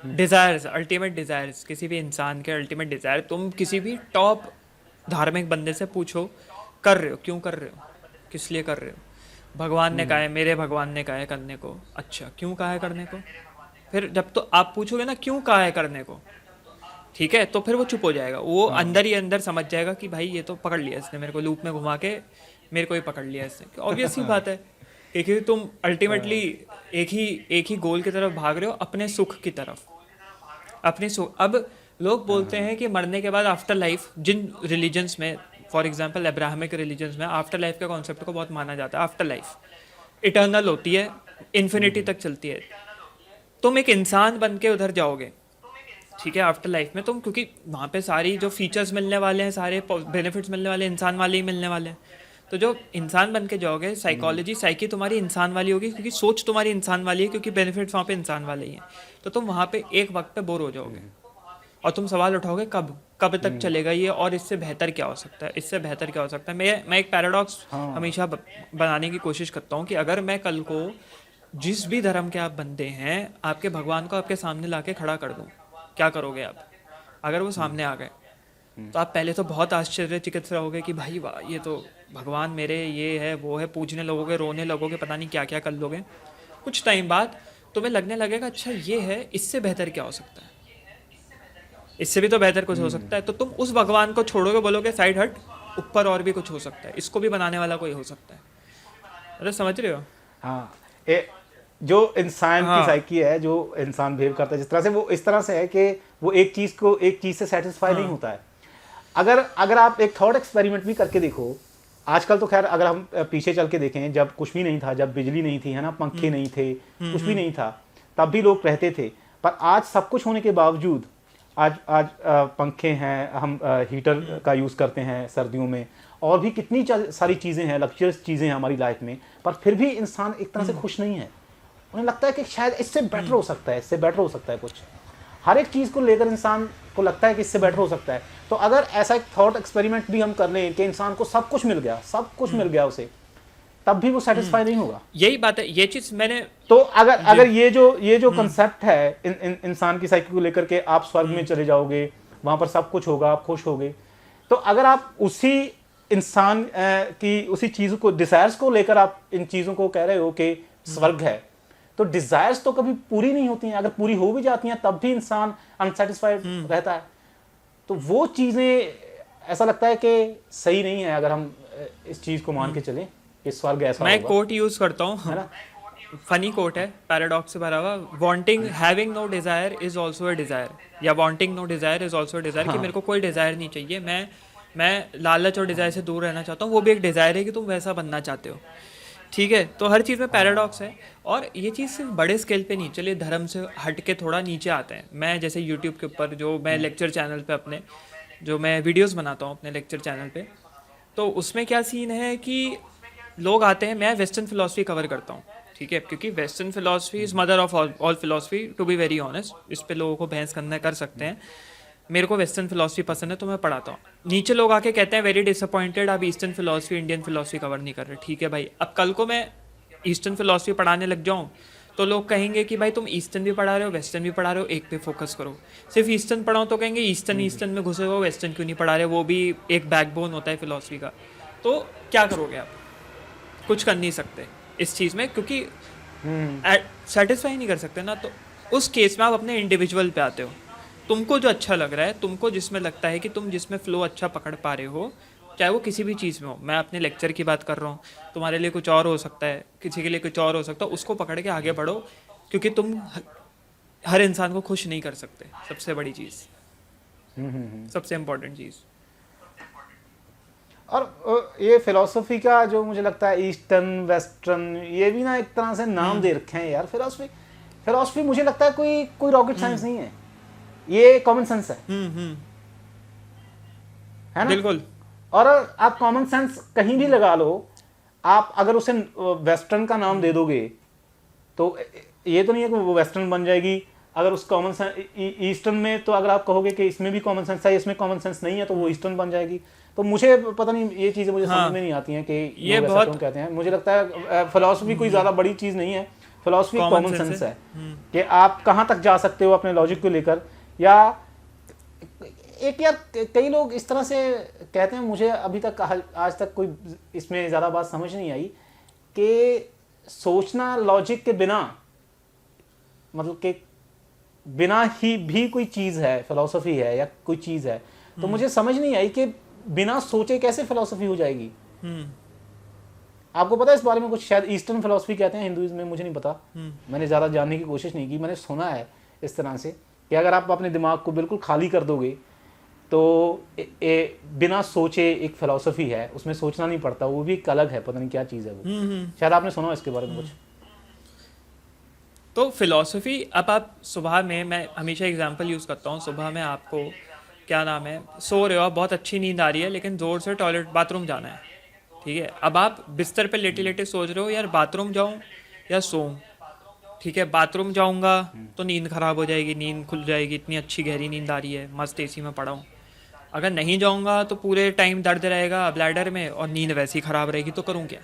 डिजायर्स, अल्टीमेट डिजायर्स, किसी भी इंसान के अल्टीमेट डिजायर। तुम किसी भी टॉप धार्मिक बंदे से पूछो, कर रहे हो, क्यों कर रहे हो, किस लिए कर रहे हो? भगवान ने कहा है, मेरे भगवान ने कहा है करने को। अच्छा, क्यों कहा है करने को? फिर जब तो आप पूछोगे ना क्यों कहा है करने को, ठीक है, तो फिर वो चुप हो जाएगा। वो अंदर ही अंदर समझ जाएगा कि भाई ये तो पकड़ लिया इसने मेरे को, लूप में घुमा के मेरे को ही पकड़ लिया इसने। ऑब्वियस सी बात है, क्योंकि तुम अल्टीमेटली एक ही गोल की तरफ भाग रहे हो, अपने सुख की तरफ, अपने सुख। अब लोग बोलते हैं कि मरने के बाद आफ्टर लाइफ, जिन रिलीजन्स में, फॉर एग्जांपल अब्राहमिक रिलीजन्स में आफ्टर लाइफ के कॉन्सेप्ट को बहुत माना जाता है। आफ्टर लाइफ इटर्नल होती है, इन्फिनिटी तक चलती है। तुम एक इंसान बन के उधर जाओगे, ठीक है, आफ्टर लाइफ में तुम, क्योंकि वहाँ पे सारी जो फीचर्स मिलने वाले हैं, सारे बेनिफिट्स मिलने वाले हैं, इंसान वाले ही मिलने वाले हैं। तो जो इंसान बन के जाओगे, साइकोलॉजी, साइकी तुम्हारी इंसान वाली होगी, क्योंकि सोच तुम्हारी इंसान वाली है, क्योंकि बेनिफिट्स वहाँ पे इंसान वाले ही हैं। तो तुम वहाँ पे एक वक्त पे बोर हो जाओगे, और तुम सवाल उठाओगे कब तक चलेगा ये, और इससे बेहतर क्या हो सकता है, इससे बेहतर क्या हो सकता है। मैं एक पैराडॉक्स हमेशा बनाने की कोशिश करता हूँ कि अगर मैं कल को जिस भी धर्म के आप बंदे हैं, आपके भगवान को आपके सामने लाके खड़ा कर दूँ, क्या करोगे आप? अगर वो सामने आ गए तो आप पहले तो बहुत आश्चर्यचकित रहोगे कि भाई वाह, ये तो भगवान मेरे, ये है वो है, पूजने लगोगे, रोने लगोगे, पता नहीं क्या क्या कर लोगे। कुछ टाइम बाद तुम्हें लगने लगेगा अच्छा ये है, इससे बेहतर क्या हो सकता है, इससे भी तो बेहतर कुछ हो सकता है। तो तुम उस भगवान को छोड़ोगे, बोलोगे साइड हट, ऊपर और भी कुछ हो सकता है, इसको भी बनाने वाला कोई हो सकता है। अरे समझ रहे हो? हाँ, जो इंसान की साइकी है, जो इंसान बिहेव करता है जिस तरह से, वो इस तरह से है कि वो एक चीज़ से सेटिस्फाई नहीं होता है। अगर आप एक थॉट एक्सपेरिमेंट भी करके देखो, आजकल तो खैर अगर हम पीछे चल के देखें, जब कुछ भी नहीं था, जब बिजली नहीं थी, है ना, पंखे नहीं थे, कुछ भी नहीं था, तब भी लोग रहते थे। पर आज सब कुछ होने के बावजूद, आज पंखे हैं, हम हीटर का यूज़ करते हैं सर्दियों में, और भी कितनी सारी चीज़ें हैं, लग्जरियस चीज़ें हैं हमारी लाइफ में, पर फिर भी इंसान एक तरह से खुश नहीं है। उन्हें लगता है कि शायद इससे बेटर हो सकता है, इससे बेटर हो सकता है कुछ। हर एक चीज़ को लेकर इंसान को लगता है कि इससे बेटर हो सकता है। तो अगर ऐसा एक थॉट एक्सपेरिमेंट भी हम कर लें कि इंसान को सब कुछ मिल गया, सब कुछ मिल गया उसे, तब भी वो सेटिस्फाई नहीं होगा। यही बात है, ये चीज मैंने तो अगर ये जो कंसेप्ट है इंसान की साइकी को लेकर के, आप स्वर्ग में चले जाओगे, वहां पर सब कुछ होगा, आप खुश होगे, तो अगर आप उसी इंसान की उसी चीज को, डिजायर्स को लेकर आप इन चीजों को कह रहे हो कि स्वर्ग है, तो डिजायर्स तो कभी पूरी नहीं होती हैं। अगर पूरी हो भी जाती हैं तब भी इंसान अनसेटिस्फाइड रहता है। तो वो चीजें ऐसा लगता है कि सही नहीं है अगर हम इस चीज को मान के चलें कि स्वर्ग ऐसा मैं होगा। कोट यूज करता है हूँ, ना? फनी कोट है, पैराडॉक्स से भरा हुआ, wanting having no desire is also a desire, या wanting no desire is also a desire, कि मेरे को कोई डिजायर नहीं चाहिए, मैं लालच और डिजायर से दूर रहना चाहता हूँ, वो भी एक डिजायर है कि तुम वैसा बनना चाहते हो। ठीक है, तो हर चीज़ में पैराडॉक्स है। और ये चीज़ सिर्फ बड़े स्केल पे नहीं, चलिए धर्म से हट के थोड़ा नीचे आते हैं। मैं जैसे यूट्यूब के ऊपर जो मैं लेक्चर चैनल पे अपने जो मैं वीडियोस बनाता हूँ अपने लेक्चर चैनल पे, तो उसमें क्या सीन है कि लोग आते हैं, मैं वेस्टर्न फिलॉसफी कवर करता हूँ, ठीक है, क्योंकि western philosophy is mother of all philosophy, to be very honest. इस पे लोगों को बहस करना कर सकते हैं, मेरे को वेस्टर्न फिलॉसफी पसंद है तो मैं पढ़ाता हूँ। नीचे लोग आके कहते हैं वेरी डिसअपॉइंटेड, आप eastern philosophy Indian philosophy cover नहीं कर रहे। ठीक है भाई, अब कल को मैं ईस्टर्न फिलॉसफी पढ़ाने लग जाऊँ तो लोग कहेंगे कि भाई तुम ईस्टर्न भी पढ़ा रहे हो, वेस्टर्न भी पढ़ा रहे हो, एक पे फोकस करो। सिर्फ ईस्टर्न पढ़ाओ तो कहेंगे ईस्टर्न में घुसे हो, वेस्टर्न क्यों नहीं पढ़ा रहे, वो भी एक बैकबोन होता है फिलॉसफी का। तो क्या करोगे आप? कुछ कर नहीं सकते इस चीज़ में, क्योंकि सेटिस्फाई नहीं कर सकते ना। तो उस केस में आप अपने इंडिविजुअल पे आते हो, तुमको जो अच्छा लग रहा है, तुमको जिसमें लगता है कि तुम जिसमें फ्लो अच्छा पकड़ पा रहे हो, चाहे वो किसी भी चीज़ में हो। मैं अपने लेक्चर की बात कर रहा हूँ, तुम्हारे लिए कुछ और हो सकता है, किसी के लिए कुछ और हो सकता है, उसको पकड़ के आगे बढ़ो, क्योंकि तुम हर इंसान को खुश नहीं कर सकते। सबसे बड़ी चीज़, सबसे इम्पोर्टेंट चीज़। और ये फिलॉसफी का जो मुझे लगता है ईस्टर्न वेस्टर्न, ये भी ना एक तरह से नाम दे रखे हैं यार। फिलॉसफी मुझे लगता है कोई रॉकेट साइंस नहीं है, ये कॉमन सेंस है ना? बिल्कुल। और आप कॉमन सेंस कहीं भी लगा लो, आप अगर उसे वेस्टर्न का नाम दे दोगे तो ये तो नहीं है कि वो वेस्टर्न बन जाएगी। अगर उस कॉमन सेंस ईस्टर्न में, तो अगर आप कहोगे कि इसमें भी कॉमन सेंस है, इसमें कॉमन सेंस नहीं है, तो वो ईस्टर्न बन जाएगी। तो मुझे पता नहीं, ये चीज़ें मुझे समझ में नहीं आती हैं कि ये बहुत क्यों कहते हैं। मुझे लगता है फिलॉसफी कोई ज़्यादा बड़ी चीज़ नहीं है, फिलॉसफी कॉमन सेंस है कि आप कहाँ तक जा सकते हो अपने लॉजिक को लेकर। या एक यार कई लोग इस तरह से कहते हैं, मुझे अभी तक आज तक कोई इसमें ज़्यादा बात समझ नहीं आई कि सोचना लॉजिक के बिना, मतलब कि बिना ही भी कोई चीज़ है, फिलॉसफी है या कोई चीज़ है। तो मुझे समझ नहीं आई कि बिना सोचे कैसे फिलॉसफी हो जाएगी। आपको पता है इस बारे में कुछ? शायद ईस्टर्न फिलॉसफी कहते हैं हिंदुइज्म में, मुझे नहीं पता, मैंने ज़्यादा जानने की कोशिश नहीं की। मैंने सुना है इस तरह से कि अगर आप अपने दिमाग को बिल्कुल खाली कर दोगे तो बिना सोचे एक फिलॉसफी है, उसमें सोचना नहीं पड़ता, वो भी एक अलग है, पता नहीं क्या चीज़ है वो। शायद आपने सुना इसके बारे में कुछ। तो फिलॉसफी, अब आप सुबह में, मैं हमेशा एग्जांपल यूज़ करता हूँ, सुबह में आपको क्या नाम है, सो रहे हो आप, बहुत अच्छी नींद आ रही है, लेकिन ज़ोर से टॉयलेट बाथरूम जाना है, ठीक है। अब आप बिस्तर पे लेटे लेटे सोच रहे हो यार बाथरूम जाऊँ या सोऊं, ठीक है। बाथरूम जाऊँगा तो नींद ख़राब हो जाएगी, नींद खुल जाएगी, इतनी अच्छी गहरी नींद आ रही है, मस्त एसी में पड़ा हूँ। अगर नहीं जाऊँगा तो पूरे टाइम दर्द रहेगा ब्लैडर में और नींद वैसे ही ख़राब रहेगी, तो करूँ क्या?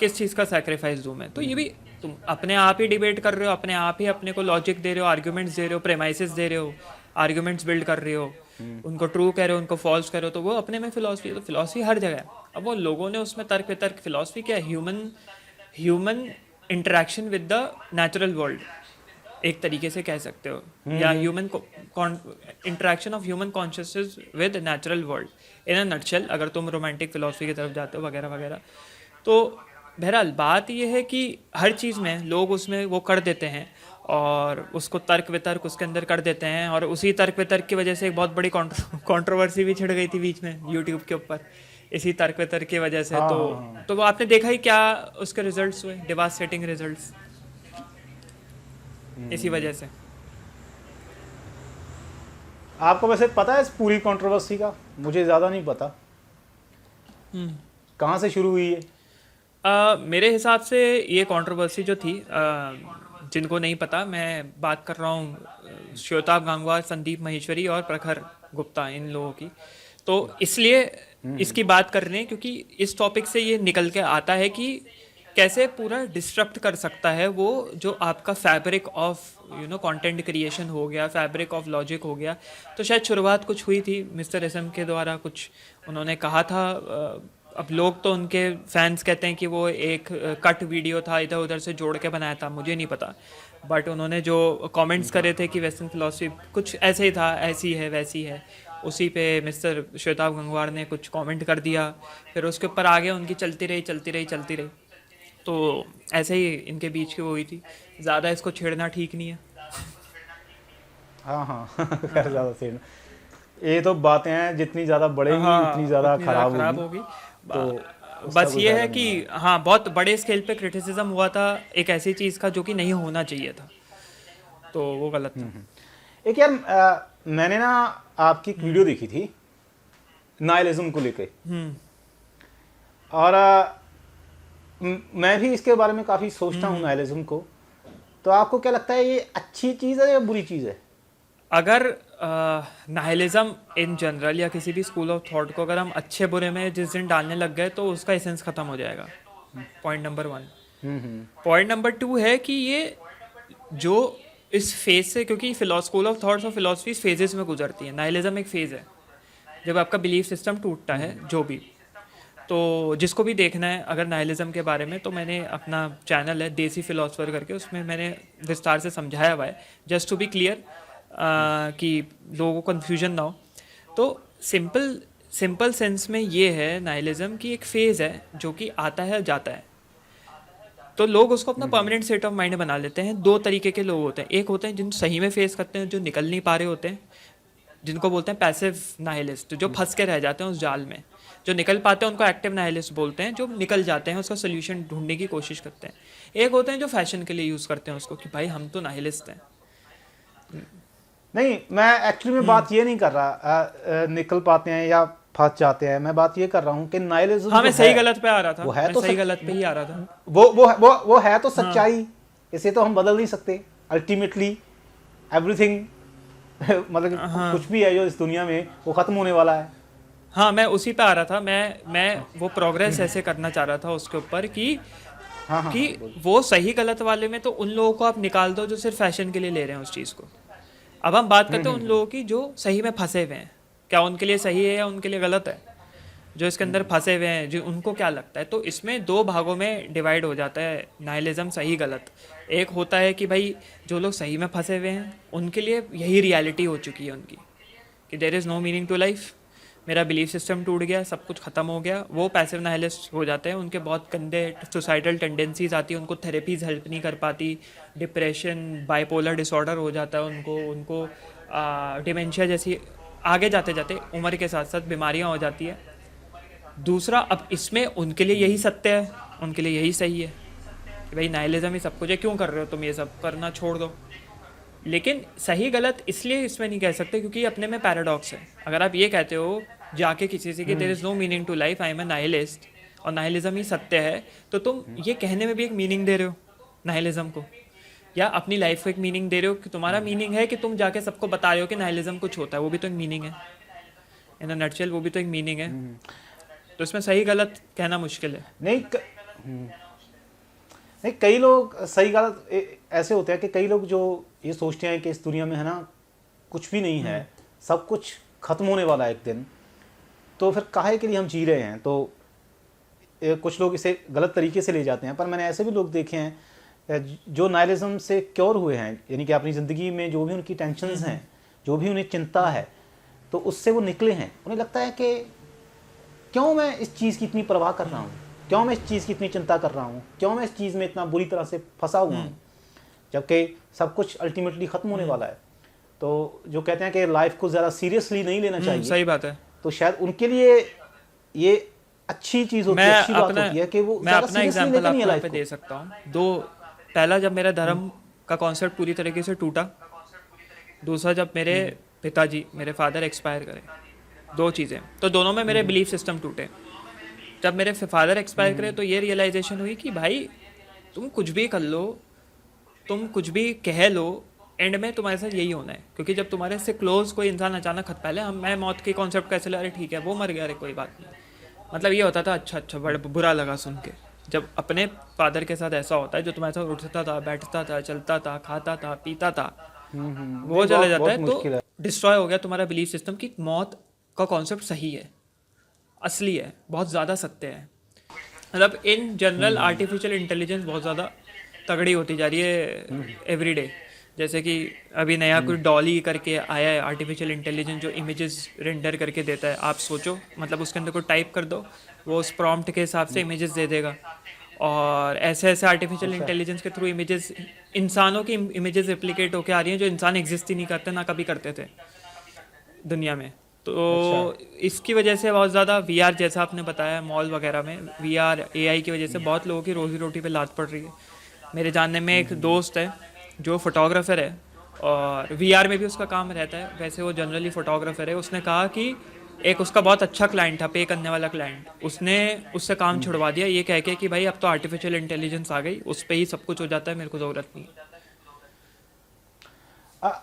किस चीज़ का सैक्रिफाइस दूँ मैं? तो ये भी तुम अपने आप ही डिबेट कर रहे हो, अपने आप ही अपने को लॉजिक दे रहे हो, आर्ग्यूमेंट्स दे रहे हो, प्रेमाइसेस दे रहे हो, आर्ग्यूमेंट्स बिल्ड कर रहे हो, उनको ट्रू कह रहे हो, उनको फॉल्स कह रहे हो, तो वो अपने में फिलॉसफी है। तो फिलॉसफी हर जगह है। अब वो लोगों ने उसमें तर्क वितर्क, फिलॉसफी क्या है? Human interaction with the natural world, एक तरीके से कह सकते हो, या human interaction of human consciousness with natural world in a nutshell, अगर तुम रोमांटिक फिलॉसफी की तरफ जाते हो वगैरह वगैरह। तो बहरहाल बात यह है कि हर चीज़ में लोग उसमें वो कर देते हैं और उसको तर्क वितर्क उसके अंदर कर देते हैं, और उसी तर्क वितर्क की वजह से एक बहुत बड़ी कंट्रोवर्सी भी छिड़ गई थी बीच में यूट्यूब के ऊपर, इसी तर्क वितर्क की वजह से। तो वो आपने देखा ही क्या उसके रिजल्ट्स हुए, डिवास्टेटिंग रिजल्ट्स, इसी वजह से। आपको वैसे पता है इस पूरी कंट्रोवर्सी का? मुझे ज़्यादा नहीं पता कहाँ से शुरू हुई है। मेरे हिसाब से ये कंट्रोवर्सी जो थी जिनको नहीं पता, मैं बात कर रहा हूँ श्वेताब गंगवार, संदीप महेश्वरी और प्रखर गुप्ता, इन लोगों की। तो इसलिए इसकी बात कर रहे हैं क्योंकि इस टॉपिक से ये निकल के आता है कि कैसे पूरा डिस्टर्ब कर सकता है वो जो आपका फैब्रिक ऑफ कंटेंट क्रिएशन हो गया, फैब्रिक ऑफ लॉजिक हो गया। तो शायद शुरुआत कुछ हुई थी मिस्टर एसएम के द्वारा, कुछ उन्होंने कहा था। अब लोग तो उनके फैंस कहते हैं कि वो एक कट वीडियो था, इधर उधर से जोड़ के बनाया था, मुझे नहीं पता। बट उन्होंने जो कमेंट्स करे थे कि वेस्टर्न फिलॉसफी कुछ ऐसे ही था, ऐसी है वैसी है, उसी पे मिस्टर श्वेताब गंगवार ने कुछ कमेंट कर दिया, फिर उसके ऊपर आगे उनकी चलती रही। तो ऐसे ही इनके बीच की वो हुई थी। ज़्यादा इसको छेड़ना ठीक नहीं है। हाँ खैर ज़्यादा सही, ये तो बातें हैं, जितनी ज़्यादा बढ़ेंगी उतनी ज़्यादा खराब होगी। तो बस ये है कि हाँ, बहुत बड़े स्केल पे क्रिटिसिज्म हुआ था एक ऐसी चीज़ का जो कि नहीं होना चाहिए था, तो वो गलत था। एक यार मैंने ना आपकी एक वीडियो देखी थी नाइलिज्म को लेके, और मैं भी इसके बारे में काफ़ी सोचता हूँ नाइलिज्म को। तो आपको क्या लगता है, ये अच्छी चीज़ है या बुरी चीज़ है? अगर नाइलिज्म इन जनरल या किसी भी स्कूल ऑफ थॉट को अगर हम अच्छे बुरे में जिस दिन डालने लग गए तो उसका एसेंस ख़त्म हो जाएगा। Point number 1। पॉइंट नंबर 2 है कि ये जो इस फेज से, क्योंकि स्कूल ऑफ थॉट्स और फिलॉसफी फेजेस में गुजरती है, नाइलिज्म एक फेज़ है जब आपका बिलीफ सिस्टम टूटता है जो भी। तो जिसको भी देखना है अगर नाइलिज्म के बारे में, तो मैंने अपना चैनल है देसी फिलोसफर करके, उसमें मैंने विस्तार से समझाया हुआ है, जस्ट टू बी क्लियर कि लोगों को कन्फ्यूजन ना हो। तो सिंपल सेंस में ये है नाइलिज्म की एक फेज़ है जो कि आता है जाता है। तो लोग उसको अपना परमानेंट स्टेट ऑफ माइंड बना लेते हैं। 2 तरीके के लोग होते हैं, एक होते हैं जिन सही में फेस करते हैं, जो निकल नहीं पा रहे होते हैं, जिनको बोलते हैं पैसिव नाइलिस्ट, जो फंस के रह जाते हैं उस जाल में। जो निकल पाते हैं उनको एक्टिव नाइलिस्ट बोलते हैं, जो निकल जाते हैं उसका सोल्यूशन ढूंढने की कोशिश करते हैं। एक होते हैं जो फैशन के लिए यूज़ करते हैं उसको कि भाई हम तो नाइलिस्ट हैं। नहीं, मैं एक्चुअली में बात ये नहीं कर रहा निकल पाते हैं या फंस जाते हैं, मैं बात ये कर रहा हूँ कि नाइलिज्म, हाँ, मैं सही गलत पे आ रहा था, वो है मैं तो सही गलत पे ही आ रहा था। वो है तो सच्चाई, इसे तो हम बदल नहीं सकते। अल्टीमेटली एवरीथिंग मतलब कुछ भी है जो इस दुनिया में वो खत्म होने वाला है। हाँ, मैं उसी पे आ रहा था। मैं वो प्रोग्रेस ऐसे करना चाह रहा था उसके ऊपर कि कि वो सही गलत वाले में तो उन लोगों को आप निकाल दो जो सिर्फ फैशन के लिए ले रहे हैं उस चीज़ को। अब हम बात करते हैं उन लोगों की जो सही में फंसे हुए हैं, क्या उनके लिए सही है या उनके लिए गलत है, जो इसके अंदर फंसे हुए हैं, जो उनको क्या लगता है। तो इसमें 2 भागों में डिवाइड हो जाता है नाइलिज्म, सही गलत। एक होता है कि भाई जो लोग सही में फंसे हुए हैं उनके लिए यही रियलिटी हो चुकी है उनकी, कि there is no meaning to life, मेरा बिलीफ सिस्टम टूट गया, सब कुछ ख़त्म हो गया। वो पैसिव नाइलिस्ट हो जाते हैं, उनके बहुत गंदे सुसाइडल टेंडेंसीज आती है, उनको थेरेपीज़ हेल्प नहीं कर पाती, डिप्रेशन, बाइपोलर डिसऑर्डर हो जाता है उनको डिमेंशिया जैसी आगे जाते जाते उम्र के साथ साथ बीमारियां हो जाती है। दूसरा, अब इसमें उनके लिए यही सत्य है, उनके लिए यही सही है कि भाई नाइलिज्म ही सब कुछ है, क्यों कर रहे हो तुम ये सब, करना छोड़ दो। लेकिन सही गलत इसलिए इसमें नहीं कह सकते क्योंकि अपने में पैराडॉक्स है। अगर आप ये कहते हो जाके किसी से कि there is no meaning to life, I am a nihilist, और नाइलिज्म ही सत्य है, तो तुम ये कहने में भी एक मीनिंग दे रहे हो नाइलिज्म को, या अपनी लाइफ को एक मीनिंग दे रहे हो कि तुम्हारा मीनिंग है कि तुम जाके सबको बता रहे हो कि नाइलिज्म कुछ होता है, वो भी तो एक मीनिंग है इन अ नटशेल, वो भी तो एक मीनिंग है। तो इसमें सही गलत कहना मुश्किल है। नहीं, कई लोग सही गलत ऐसे होते हैं कि कई लोग जो ये सोचते हैं कि इस दुनिया में है ना कुछ भी नहीं है, सब कुछ खत्म होने वाला है एक दिन, तो फिर काहे के लिए हम जी रहे हैं। तो कुछ लोग इसे गलत तरीके से ले जाते हैं, पर मैंने ऐसे भी लोग देखे हैं जो नाइलिज्म से क्योर हुए हैं, यानी कि अपनी ज़िंदगी में जो भी उनकी टेंशन्स हैं, जो भी उन्हें चिंता है, तो उससे वो निकले हैं। उन्हें लगता है कि क्यों मैं इस चीज़ की इतनी परवाह कर रहा हूँ, क्यों मैं इस चीज़ की इतनी चिंता कर रहा हूँ, क्यों मैं इस चीज़ में इतना बुरी तरह से फंसा हुआ हूँ, जबकि सब कुछ अल्टीमेटली ख़त्म होने वाला है। तो जो कहते हैं कि लाइफ को ज़्यादा सीरियसली नहीं लेना चाहिए, सही बात है। तो शायद उनके लिए ये अच्छी चीज़ होती है, अच्छी बात होती है कि वो मैं अपना एग्जाम्पल आपको पे दे सकता हूँ। पहला, जब मेरा धर्म का कॉन्सेप्ट पूरी तरीके से टूटा। दूसरा, जब मेरे पिताजी, मेरे फादर एक्सपायर करे। 2 चीज़ें, तो दोनों में मेरे बिलीफ सिस्टम टूटे। जब मेरे फादर एक्सपायर करे तो ये रियलाइजेशन हुई कि भाई तुम कुछ भी कर लो तुम कुछ भी कह लो, एंड में तुम्हारे साथ यही होना है, क्योंकि जब तुम्हारे से क्लोज कोई इंसान अचानक पहले मैं मौत के कॉन्सेप्ट कैसे ले, अरे ठीक है वो मर गया, अरे कोई बात नहीं, मतलब ये होता था अच्छा अच्छा, बड़ा बुरा लगा सुन के। जब अपने फादर के साथ ऐसा होता है जो तुम्हारे साथ उठता था, बैठता था, चलता था, खाता था, पीता था, वो नहीं, चला बहुत जाता बहुत है, मुश्किल तो है। डिस्ट्रॉय हो गया तुम्हारा बिलीफ सिस्टम कि मौत का कॉन्सेप्ट सही है, असली है, बहुत ज़्यादा सत्य है। मतलब इन जनरल आर्टिफिशियल इंटेलिजेंस बहुत ज़्यादा तगड़ी होती जा रही है एवरी डे। जैसे कि अभी नया कोई डॉली करके आया है आर्टिफिशियल इंटेलिजेंस, जो इमेजेस रेंडर करके देता है। आप सोचो, मतलब उसके अंदर कोई टाइप कर दो, वो उस प्रॉम्प्ट के हिसाब से इमेजेस दे देगा। और ऐसे ऐसे आर्टिफिशियल अच्छा। इंटेलिजेंस के थ्रू इमेजेस, इंसानों की इमेजेस रिप्लिकेट होके आ रही हैं जो इंसान एग्जिस्ट ही नहीं करते, ना कभी करते थे दुनिया में। तो अच्छा। इसकी वजह से बहुत ज़्यादा वीआर, जैसा आपने बताया, मॉल वगैरह में वीआर एआई की वजह से बहुत लोगों की रोजी रोटी पे लात पड़ रही है। मेरे जानने में एक दोस्त है जो फोटोग्राफर है, और वीआर में भी उसका काम रहता है, वैसे वो जनरली फोटोग्राफर है। उसने कहा कि एक उसका बहुत अच्छा क्लाइंट था, पे करने वाला क्लाइंट, उसने उससे काम छुड़वा दिया ये कह के कि भाई अब तो आर्टिफिशियल इंटेलिजेंस आ गई, उस पर ही सब कुछ हो जाता है, मेरे को ज़रूरत नहीं है।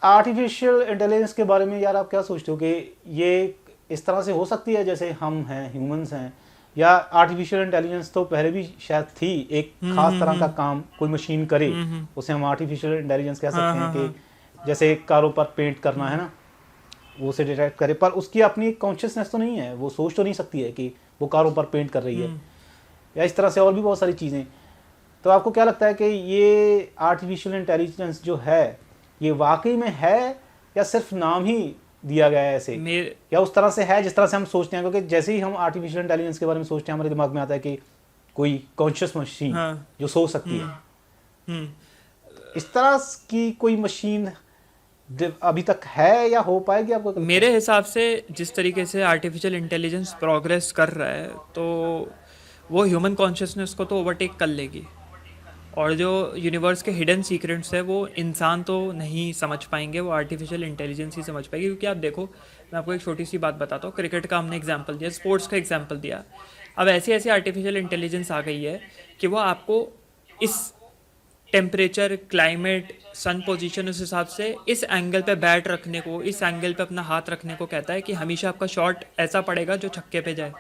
आर्टिफिशियल इंटेलिजेंस के बारे में यार आप क्या सोचते हो कि ये इस तरह से हो सकती है जैसे हम हैं, ह्यूमंस हैं, या आर्टिफिशियल इंटेलिजेंस तो पहले भी शायद थी, एक खास तरह का काम कोई मशीन करे उसे हम आर्टिफिशियल इंटेलिजेंस कह सकते हैं, कि जैसे कारों पर पेंट करना है ना, वो उसे डिटेक्ट करे, पर उसकी अपनी कॉन्शियसनेस तो नहीं है, वो सोच तो नहीं सकती है कि वो कारों पर पेंट कर रही है, या इस तरह से और भी बहुत सारी चीज़ें। तो आपको क्या लगता है कि ये आर्टिफिशियल इंटेलिजेंस जो है ये वाकई में है, या सिर्फ नाम ही दिया गया है ऐसे, या उस तरह से है जिस तरह से हम सोचते हैं? क्योंकि जैसे ही हम आर्टिफिशियल इंटेलिजेंस के बारे में सोचते हैं हमारे दिमाग में आता है कि कोई कॉन्शियस मशीन जो सोच सकती है। इस तरह की कोई मशीन अभी तक है या हो पाएगी आपको? मेरे हिसाब से जिस तरीके से आर्टिफिशियल इंटेलिजेंस प्रोग्रेस कर रहा है, तो वो ह्यूमन कॉन्शियसनेस को तो ओवरटेक कर लेगी, और जो यूनिवर्स के हिडन सीक्रेट्स है वो इंसान तो नहीं समझ पाएंगे, वो आर्टिफिशियल इंटेलिजेंस ही समझ पाएगी। क्योंकि आप देखो, मैं आपको एक छोटी सी बात बताता हूँ, क्रिकेट का हमने एग्जांपल दिया, स्पोर्ट्स का एग्जांपल दिया, अब ऐसी ऐसी आर्टिफिशियल इंटेलिजेंस आ गई है कि वो आपको इस टेम्परेचर, क्लाइमेट, सन पोजीशन, उस हिसाब से इस एंगल पे बैट रखने को, इस एंगल पे अपना हाथ रखने को कहता है कि हमेशा आपका शॉट ऐसा पड़ेगा जो छक्के पे जाए।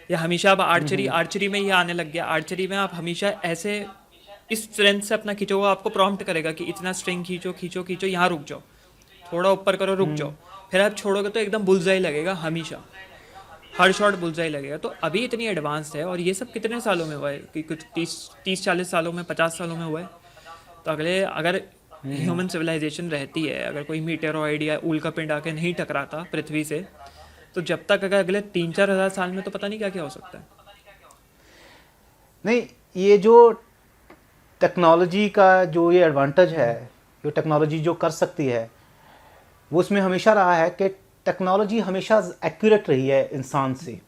या हमेशा आप आर्चरी में ये आने लग गया, आर्चरी में आप हमेशा ऐसे इस स्ट्रेंथ से अपना खींचो, वो आपको प्रॉम्प्ट करेगा कि इतना स्ट्रिंग खींचो खींचो खींचो, यहाँ रुक जाओ, थोड़ा ऊपर करो, रुक जाओ, फिर आप छोड़ोगे तो एकदम बुलजाई लगेगा, हमेशा हर शॉट बुलजाई लगेगा। तो अभी इतनी एडवांस्ड है, और ये सब कितने सालों में हुआ है कि कुछ 30-40 सालों में, 50 सालों में हुआ है। तो अगले, अगर ह्यूमन सिविलाइजेशन रहती है, अगर कोई मीटेरॉइड या उल्कापिंड आके नहीं टकराता पृथ्वी से, तो जब तक, अगर अगले 3-4 हज़ार साल में, तो पता नहीं क्या क्या हो सकता है। नहीं, ये जो टेक्नोलॉजी का जो ये एडवांटेज है, जो टेक्नोलॉजी जो कर सकती है, वो उसमें हमेशा रहा है कि टेक्नोलॉजी हमेशा एक्यूरेट रही है इंसान से।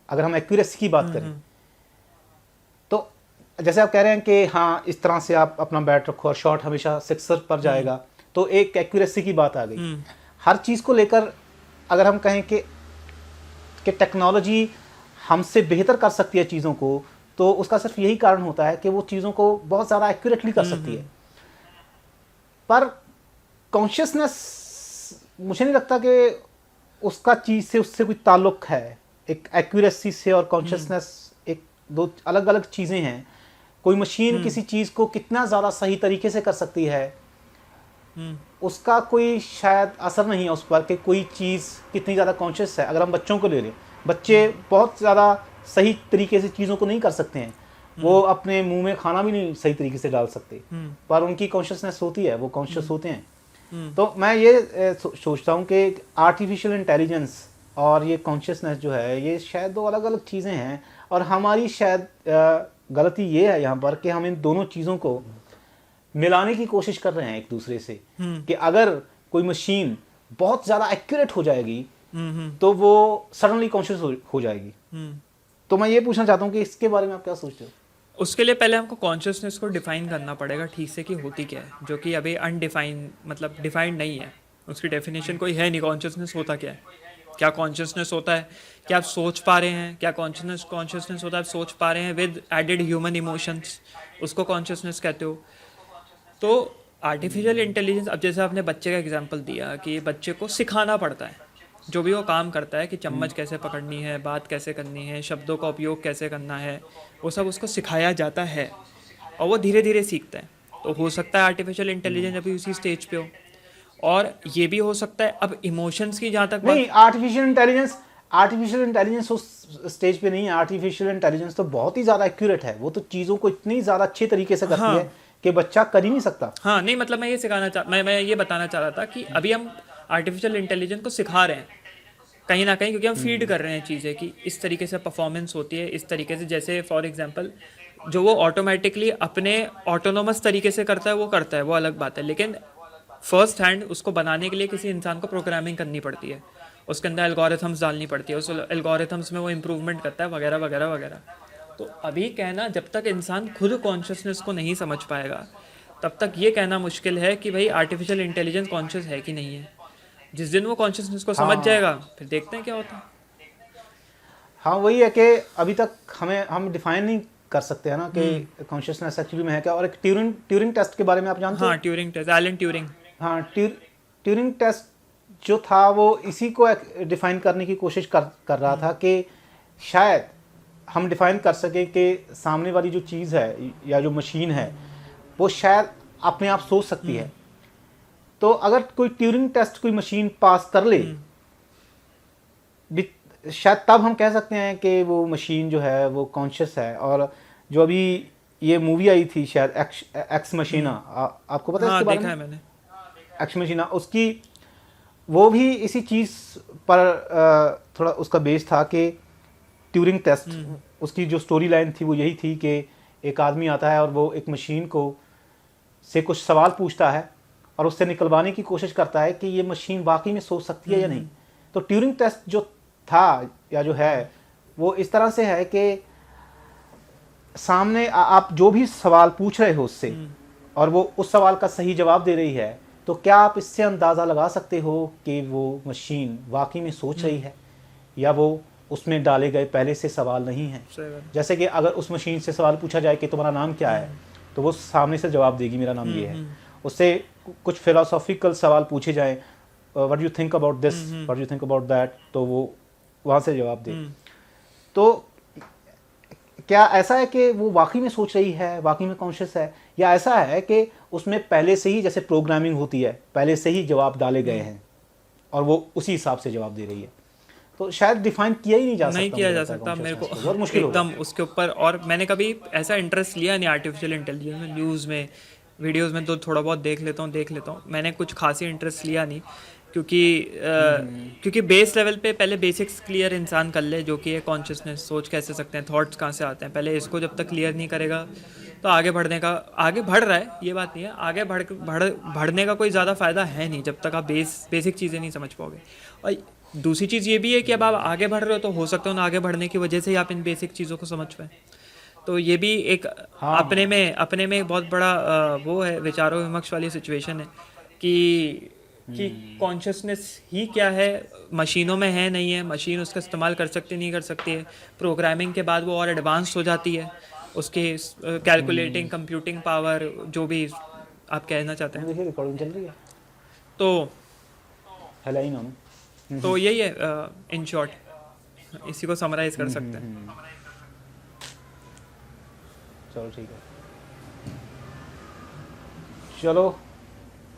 अगर हम एक्यूरेसी की बात करें तो जैसे आप कह रहे हैं कि हाँ इस तरह से आप अपना बैट रखो और शॉट हमेशा सिक्सर पर जाएगा, तो एक एक्यूरेसी की बात आ गई। हर चीज़ को लेकर अगर हम कहें कि टेक्नोलॉजी हमसे बेहतर कर सकती है चीज़ों को, तो उसका सिर्फ यही कारण होता है कि वो चीज़ों को बहुत ज़्यादा एक्यूरेटली कर सकती है। पर कॉन्शियसनेस, मुझे नहीं लगता कि उसका चीज़ से उससे कोई ताल्लुक है। एक एक्यूरेसी से और कॉन्शियसनेस एक दो अलग अलग चीज़ें हैं। कोई मशीन किसी चीज़ को कितना ज़्यादा सही तरीके से कर सकती है, उसका कोई शायद असर नहीं है उस पर कि कोई चीज़ कितनी ज़्यादा कॉन्शियस है। अगर हम बच्चों को ले लें, बच्चे बहुत ज़्यादा सही तरीके से चीज़ों को नहीं कर सकते हैं, वो अपने मुंह में खाना भी नहीं सही तरीके से डाल सकते, पर उनकी कॉन्शियसनेस होती है, वो कॉन्शियस होते हैं। तो मैं ये सोचता हूँ कि आर्टिफिशियल इंटेलिजेंस और ये कॉन्शियसनेस जो है, ये शायद दो अलग अलग चीज़ें हैं, और हमारी शायद गलती ये है यहाँ पर कि हम इन दोनों चीज़ों को मिलाने की कोशिश कर रहे हैं एक दूसरे से, कि अगर कोई मशीन बहुत ज़्यादा एक्यूरेट हो जाएगी तो वो सडनली कॉन्शियस हो जाएगी। तो मैं ये पूछना चाहता हूँ कि इसके बारे में आप क्या सोचते हो? उसके लिए पहले हमको कॉन्शियसनेस को डिफाइन करना पड़ेगा ठीक से कि होती क्या है, जो कि अभी अनडिफाइन, मतलब डिफाइंड नहीं है, उसकी डेफिनेशन कोई है नहीं। कॉन्शियसनेस होता क्या है? क्या कॉन्शियसनेस होता है? क्या आप सोच पा रहे हैं? क्या कॉन्शियसनेस होता है आप सोच पा रहे हैं विद एडेड ह्यूमन इमोशंस, उसको कॉन्शियसनेस कहते हो। तो आर्टिफिशियल इंटेलिजेंस, अब जैसे आपने बच्चे का एग्जांपल दिया कि बच्चे को सिखाना पड़ता है जो भी वो काम करता है, कि चम्मच कैसे पकड़नी है, बात कैसे करनी है, शब्दों का उपयोग कैसे करना है, वो सब उसको सिखाया जाता है और वो धीरे धीरे सीखता है। तो हो सकता है आर्टिफिशियल इंटेलिजेंस अभी उसी स्टेज पे हो। और ये भी हो सकता है, अब इमोशंस की जहाँ तक नहीं, आर्टिफिशियल इंटेलिजेंस उस स्टेज पे नहीं है। आर्टिफिशियल इंटेलिजेंस तो बहुत ही ज़्यादा एक्यूरेट है, वो तो चीज़ों को इतनी ज़्यादा अच्छे तरीके से करती हाँ। है कि बच्चा कर ही नहीं सकता। हाँ नहीं, मतलब मैं ये मैं ये बताना चाह रहा था कि अभी हम आर्टिफिशियल इंटेलिजेंस को सिखा रहे हैं कहीं ना कहीं, क्योंकि हम फीड कर रहे हैं चीज़ें कि इस तरीके से परफॉर्मेंस होती है, इस तरीके से। जैसे फॉर एग्जांपल जो वो ऑटोमेटिकली अपने ऑटोनोमस तरीके से करता है, वो करता है, वो अलग बात है। लेकिन फर्स्ट हैंड उसको बनाने के लिए किसी इंसान को प्रोग्रामिंग करनी पड़ती है, उसके अंदर एल्गोरिथम्स डालनी पड़ती है, उस एल्गोरिथम्स में वो इम्प्रूवमेंट करता है, वगैरह वगैरह वगैरह। तो अभी कहना, जब तक इंसान खुद कॉन्शियसनेस को नहीं समझ पाएगा तब तक ये कहना मुश्किल है कि भाई आर्टिफिशियल इंटेलिजेंस कॉन्शियस है कि नहीं है। जिस दिन वो कॉन्शियसनेस को समझ जाएगा फिर देखते हैं क्या होता है। हाँ, वही है कि अभी तक हम डिफाइन नहीं कर सकते हैं ना कि कॉन्शियसनेस एक्चुअली में है क्या। और एक ट्यूरिंग टेस्ट के बारे में आप जानते हैं? हाँ, ट्यूरिंग टेस्ट, एलन ट्यूरिंग। हाँ, ट्यूरिंग टेस्ट जो था वो इसी को डिफाइन करने की कोशिश कर रहा था कि शायद हम डिफाइन कर सके कि सामने वाली जो चीज़ है या जो मशीन है वो शायद अपने आप सोच सकती है। तो अगर कोई ट्यूरिंग टेस्ट कोई मशीन पास कर ले, शायद तब हम कह सकते हैं कि वो मशीन जो है वो कॉन्शियस है। और जो अभी ये मूवी आई थी शायद एक्स मशीना, आपको पता है हाँ, इसके बारे देखा में? है मैंने। एक्स मशीना, उसकी वो भी इसी चीज़ पर थोड़ा उसका बेस था कि ट्यूरिंग टेस्ट, उसकी जो स्टोरी लाइन थी वो यही थी कि एक आदमी आता है और वो एक मशीन को से कुछ सवाल पूछता है और उससे निकलवाने की कोशिश करता है कि ये मशीन वाकई में सोच सकती है या नहीं। तो ट्यूरिंग टेस्ट जो था या जो है वो इस तरह से है कि सामने आप जो भी सवाल पूछ रहे हो उससे और वो उस सवाल का सही जवाब दे रही है, तो क्या आप इससे अंदाज़ा लगा सकते हो कि वो मशीन वाकई में सोच रही है या वो उसमें डाले गए पहले से सवाल नहीं हैं। जैसे कि अगर उस मशीन से सवाल पूछा जाए कि तुम्हारा नाम क्या है, तो वो सामने से जवाब देगी मेरा नाम ये है। उससे कुछ फिलोसॉफिकल सवाल पूछे जाएं, what you think about this, what you think about that, तो वो वहाँ से जवाब दे। तो क्या ऐसा है कि वो वाकई में सोच रही है, वाकई में कॉन्शियस है, या ऐसा है कि उसमें पहले से ही जैसे प्रोग्रामिंग होती है, पहले से ही जवाब डाले गए हैं और वो उसी हिसाब से जवाब दे रही है? तो शायद डिफाइन किया ही नहीं जा सकता। नहीं किया जा सकता मेरे को, बहुत मुश्किल एकदम उसके ऊपर। और मैंने कभी ऐसा इंटरेस्ट लिया नहीं आर्टिफिशियल इंटेलिजेंस में। न्यूज़ में, वीडियोस में तो थोड़ा बहुत देख लेता हूँ। मैंने कुछ खासी इंटरेस्ट लिया नहीं, क्योंकि बेस लेवल पे पहले बेसिक्स क्लियर इंसान कर ले, जो कि है कॉन्शियसनेस, सोच कैसे सकते हैं, थॉट्स कहाँ से आते हैं। पहले इसको जब तक क्लियर नहीं करेगा तो आगे बढ़ रहा है, ये बात नहीं है, आगे बढ़ने का कोई ज़्यादा फ़ायदा है नहीं जब तक आप बेसिक चीज़ें नहीं समझ पाओगे। और दूसरी चीज़ ये भी है कि अब आप आगे बढ़ रहे हो तो हो सकता है ना आगे बढ़ने की वजह से ही आप इन बेसिक चीज़ों को समझ पाए। तो ये भी एक अपने में एक बहुत बड़ा वो है, विचारों विमर्श वाली सिचुएशन है कि कॉन्शियसनेस ही क्या है, मशीनों में है नहीं है, मशीन उसका इस्तेमाल कर सकती नहीं कर सकती है। प्रोग्रामिंग के बाद वो और एडवांस हो जाती है, उसके कैलकुलेटिंग कंप्यूटिंग पावर, जो भी आप कहना चाहते हैं। देखिए रिकॉर्डिंग चल रही है तो यही है इन शॉर्ट, इसी को समराइज कर सकते हैं। चलो ठीक है, चलो